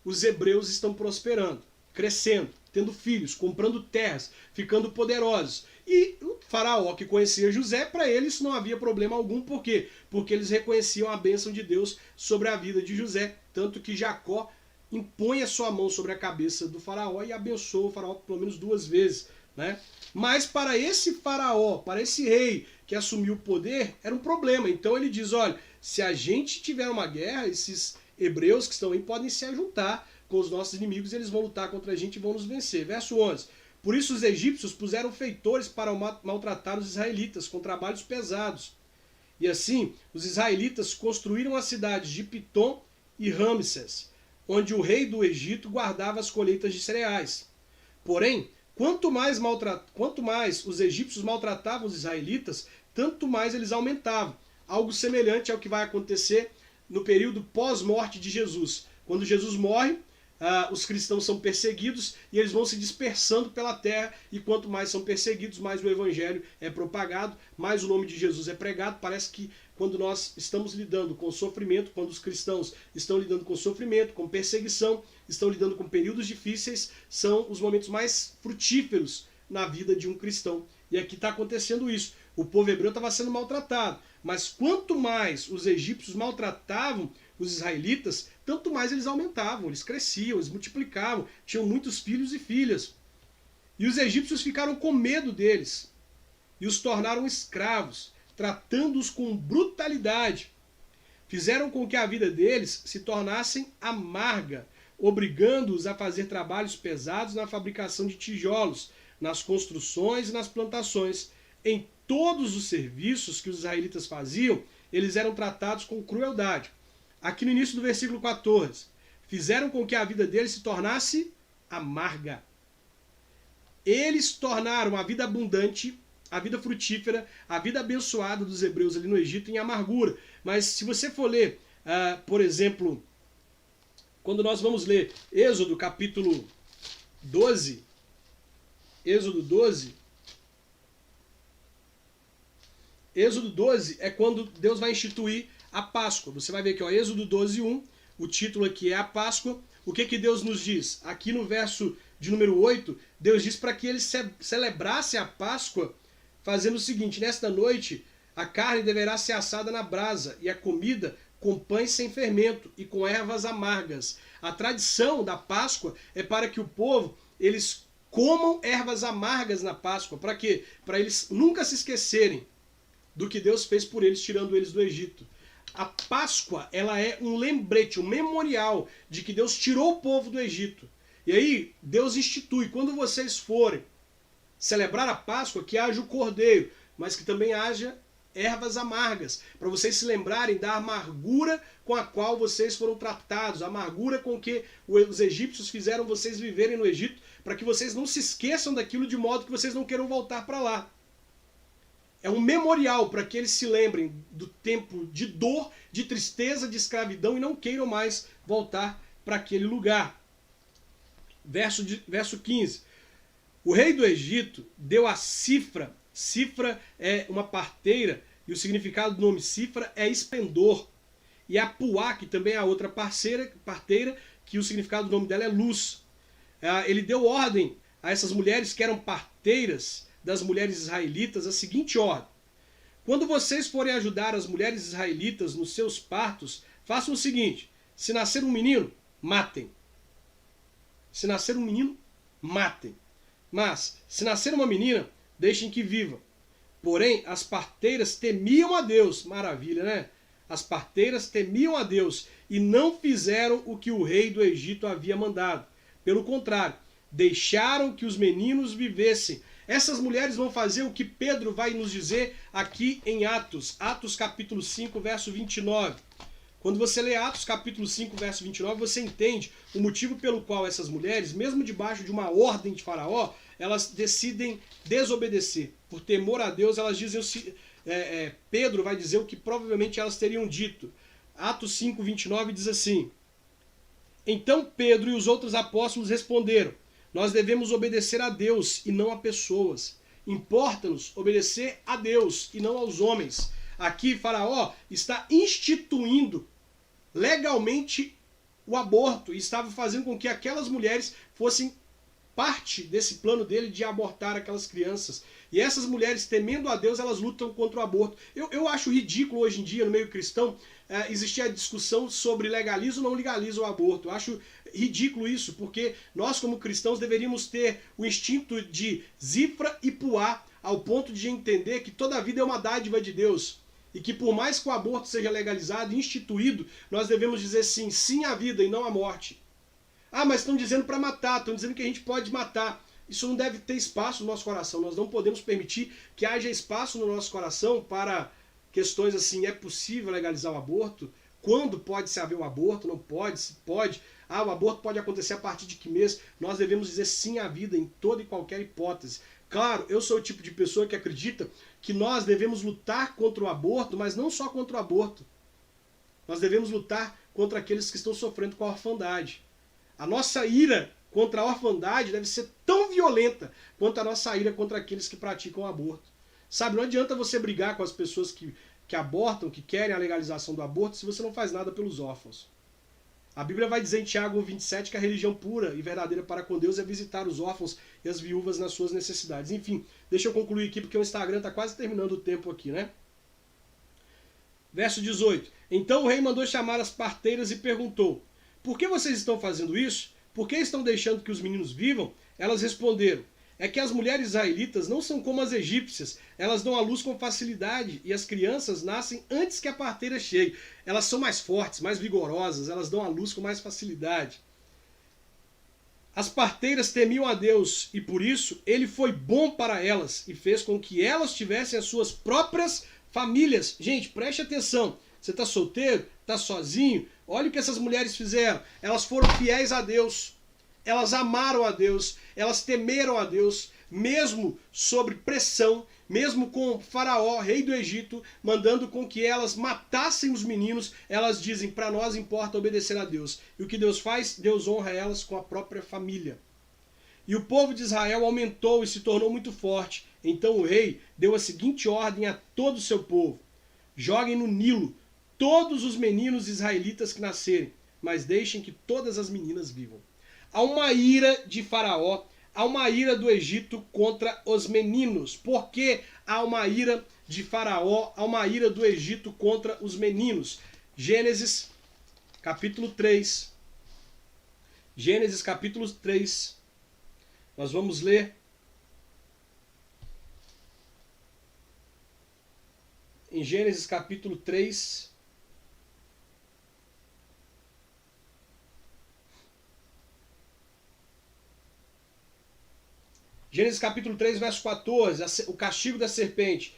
os hebreus estão prosperando, crescendo, tendo filhos, comprando terras, ficando poderosos. E o faraó que conhecia José, para ele isso não havia problema algum. Por quê? Porque eles reconheciam a bênção de Deus sobre a vida de José. Tanto que Jacó impõe a sua mão sobre a cabeça do faraó e abençoa o faraó pelo menos 2 vezes. Né? Mas para esse faraó, para esse rei que assumiu o poder, era um problema. Então ele diz, olha, se a gente tiver uma guerra, esses hebreus que estão aí podem se ajuntar com os nossos inimigos, eles vão lutar contra a gente e vão nos vencer. Verso 11. Por isso os egípcios puseram feitores para maltratar os israelitas com trabalhos pesados. E assim, os israelitas construíram as cidades de Pitom e Ramsés, onde o rei do Egito guardava as colheitas de cereais. Porém, quanto mais os egípcios maltratavam os israelitas, tanto mais eles aumentavam. Algo semelhante ao que vai acontecer no período pós-morte de Jesus. Quando Jesus morre, os cristãos são perseguidos e eles vão se dispersando pela terra, e quanto mais são perseguidos, mais o evangelho é propagado, mais o nome de Jesus é pregado. Parece que quando nós estamos lidando com sofrimento, quando os cristãos estão lidando com sofrimento, com perseguição, estão lidando com períodos difíceis, são os momentos mais frutíferos na vida de um cristão. E aqui está acontecendo isso. O povo hebreu estava sendo maltratado, mas quanto mais os egípcios maltratavam os israelitas, tanto mais eles aumentavam, eles cresciam, eles multiplicavam, tinham muitos filhos e filhas. E os egípcios ficaram com medo deles e os tornaram escravos, tratando-os com brutalidade. Fizeram com que a vida deles se tornasse amarga, obrigando-os a fazer trabalhos pesados na fabricação de tijolos, nas construções e nas plantações. Em todos os serviços que os israelitas faziam, eles eram tratados com crueldade. Aqui no início do versículo 14, fizeram com que a vida deles se tornasse amarga. Eles tornaram a vida abundante, a vida frutífera, a vida abençoada dos hebreus ali no Egito em amargura. Mas se você for ler, por exemplo, quando nós vamos ler Êxodo capítulo 12, Êxodo 12 é quando Deus vai instituir a Páscoa. Você vai ver aqui, ó, Êxodo 12:1, o título aqui é a Páscoa. O que que Deus nos diz? Aqui no verso de número 8, Deus diz para que eles celebrassem a Páscoa fazendo o seguinte: nesta noite a carne deverá ser assada na brasa e a comida com pães sem fermento e com ervas amargas. A tradição da Páscoa é para que o povo, eles comam ervas amargas na Páscoa. Para quê? Para eles nunca se esquecerem do que Deus fez por eles, tirando eles do Egito. A Páscoa, ela é um lembrete, um memorial de que Deus tirou o povo do Egito. E aí, Deus institui, quando vocês forem celebrar a Páscoa, que haja o cordeiro, mas que também haja ervas amargas, para vocês se lembrarem da amargura com a qual vocês foram tratados, a amargura com que os egípcios fizeram vocês viverem no Egito, para que vocês não se esqueçam daquilo de modo que vocês não queiram voltar para lá. É um memorial para que eles se lembrem do tempo de dor, de tristeza, de escravidão e não queiram mais voltar para aquele lugar. Verso 15. O rei do Egito deu a Cifra. Cifra é uma parteira e o significado do nome Cifra é esplendor. E a Puá, que também é a outra parteira, que o significado do nome dela é luz. Ele deu ordem a essas mulheres que eram parteiras das mulheres israelitas a seguinte ordem: quando vocês forem ajudar as mulheres israelitas nos seus partos, façam o seguinte: se nascer um menino, matem. Se nascer um menino, matem. Mas, se nascer uma menina, deixem que viva. Porém, as parteiras temiam a Deus. Maravilha, né? As parteiras temiam a Deus e não fizeram o que o rei do Egito havia mandado. Pelo contrário, deixaram que os meninos vivessem. Essas mulheres vão fazer o que Pedro vai nos dizer aqui em Atos. Atos capítulo 5, verso 29. Quando você lê Atos capítulo 5, verso 29, você entende o motivo pelo qual essas mulheres, mesmo debaixo de uma ordem de Faraó, elas decidem desobedecer. Por temor a Deus, elas dizem, Pedro vai dizer o que provavelmente elas teriam dito. Atos 5, 29 diz assim: então Pedro e os outros apóstolos responderam: nós devemos obedecer a Deus e não a pessoas. Importa-nos obedecer a Deus e não aos homens. Aqui Faraó está instituindo legalmente o aborto e estava fazendo com que aquelas mulheres fossem parte desse plano dele de abortar aquelas crianças. E essas mulheres, temendo a Deus, elas lutam contra o aborto. Eu acho ridículo hoje em dia, no meio cristão, existir a discussão sobre legaliza ou não legaliza o aborto. Eu acho ridículo isso, porque nós, como cristãos, deveríamos ter o instinto de Zifra e Puá, ao ponto de entender que toda a vida é uma dádiva de Deus. E que por mais que o aborto seja legalizado e instituído, nós devemos dizer sim, sim à vida e não à morte. Ah, mas estão dizendo para matar, estão dizendo que a gente pode matar. Isso não deve ter espaço no nosso coração. Nós não podemos permitir que haja espaço no nosso coração para questões assim, é possível legalizar o aborto? Quando pode se haver um aborto? Não pode? Se pode? Ah, o aborto pode acontecer a partir de que mês? Nós devemos dizer sim à vida em toda e qualquer hipótese. Claro, eu sou o tipo de pessoa que acredita que nós devemos lutar contra o aborto, mas não só contra o aborto. Nós devemos lutar contra aqueles que estão sofrendo com a orfandade. A nossa ira contra a orfandade deve ser tão violenta quanto a nossa ira contra aqueles que praticam o aborto. Sabe, não adianta você brigar com as pessoas que abortam, que querem a legalização do aborto, se você não faz nada pelos órfãos. A Bíblia vai dizer em Tiago 1,27 que a religião pura e verdadeira para com Deus é visitar os órfãos e as viúvas nas suas necessidades. Enfim, deixa eu concluir aqui porque o Instagram está quase terminando o tempo aqui, né? Verso 18. Então o rei mandou chamar as parteiras e perguntou: por que vocês estão fazendo isso? Por que estão deixando que os meninos vivam? Elas responderam: é que as mulheres israelitas não são como as egípcias. Elas dão à luz com facilidade e as crianças nascem antes que a parteira chegue. Elas são mais fortes, mais vigorosas, elas dão à luz com mais facilidade. As parteiras temiam a Deus e por isso ele foi bom para elas e fez com que elas tivessem as suas próprias famílias. Gente, preste atenção. Você está solteiro? Está sozinho? Olha o que essas mulheres fizeram. Elas foram fiéis a Deus. Elas amaram a Deus. Elas temeram a Deus. Mesmo sob pressão. Mesmo com Faraó, rei do Egito, mandando com que elas matassem os meninos. Elas dizem, para nós importa obedecer a Deus. E o que Deus faz? Deus honra elas com a própria família. E o povo de Israel aumentou e se tornou muito forte. Então o rei deu a seguinte ordem a todo o seu povo: joguem no Nilo todos os meninos israelitas que nascerem, mas deixem que todas as meninas vivam. Há uma ira de Faraó, há uma ira do Egito contra os meninos. Por que há uma ira de Faraó, há uma ira do Egito contra os meninos? Gênesis capítulo 3. Gênesis capítulo 3. Nós vamos ler em Gênesis capítulo 3. Gênesis capítulo 3, verso 14, o castigo da serpente.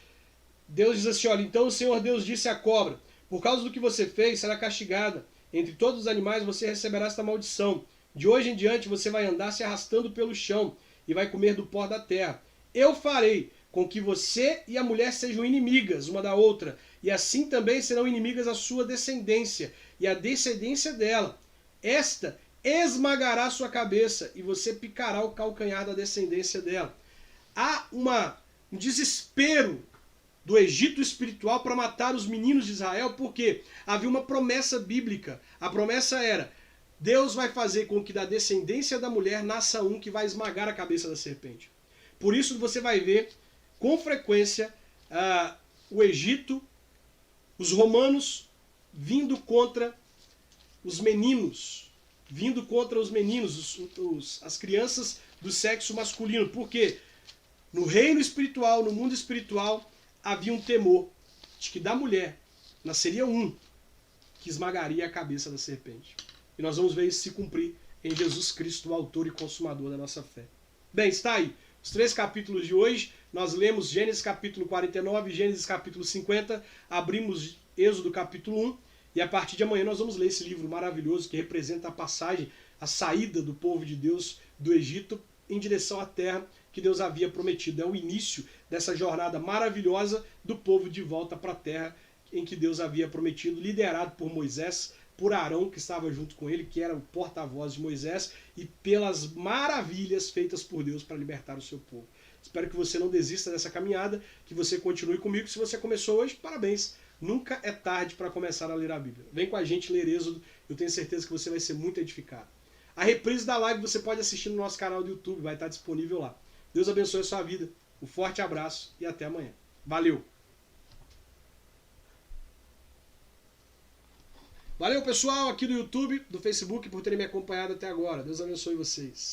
Deus diz assim, olha, então o Senhor Deus disse à cobra: por causa do que você fez, será castigada. Entre todos os animais você receberá esta maldição. De hoje em diante você vai andar se arrastando pelo chão e vai comer do pó da terra. Eu farei com que você e a mulher sejam inimigas uma da outra, e assim também serão inimigas a sua descendência e a descendência dela. Esta esmagará sua cabeça e você picará o calcanhar da descendência dela. Há um desespero do Egito espiritual para matar os meninos de Israel, porque havia uma promessa bíblica. A promessa era: Deus vai fazer com que da descendência da mulher nasça um que vai esmagar a cabeça da serpente. Por isso você vai ver com frequência o Egito, os romanos vindo contra os meninos, as crianças do sexo masculino. Por quê? No reino espiritual, no mundo espiritual, havia um temor de que da mulher nasceria um que esmagaria a cabeça da serpente. E nós vamos ver isso se cumprir em Jesus Cristo, o autor e consumador da nossa fé. Bem, está aí. Os 3 capítulos de hoje, nós lemos Gênesis capítulo 49, Gênesis capítulo 50, abrimos Êxodo capítulo 1, e a partir de amanhã nós vamos ler esse livro maravilhoso que representa a passagem, a saída do povo de Deus do Egito em direção à terra que Deus havia prometido. É o início dessa jornada maravilhosa do povo de volta para a terra em que Deus havia prometido, liderado por Moisés, por Arão, que estava junto com ele, que era o porta-voz de Moisés, e pelas maravilhas feitas por Deus para libertar o seu povo. Espero que você não desista dessa caminhada, que você continue comigo. Se você começou hoje, parabéns! Nunca é tarde para começar a ler a Bíblia. Vem com a gente ler Êxodo Eu tenho certeza que você vai ser muito edificado. A reprise da live você pode assistir no nosso canal do YouTube, vai estar disponível lá. Deus abençoe a sua vida. Um forte abraço e até amanhã. Valeu! Valeu, pessoal, aqui do YouTube, do Facebook, por terem me acompanhado até agora. Deus abençoe vocês.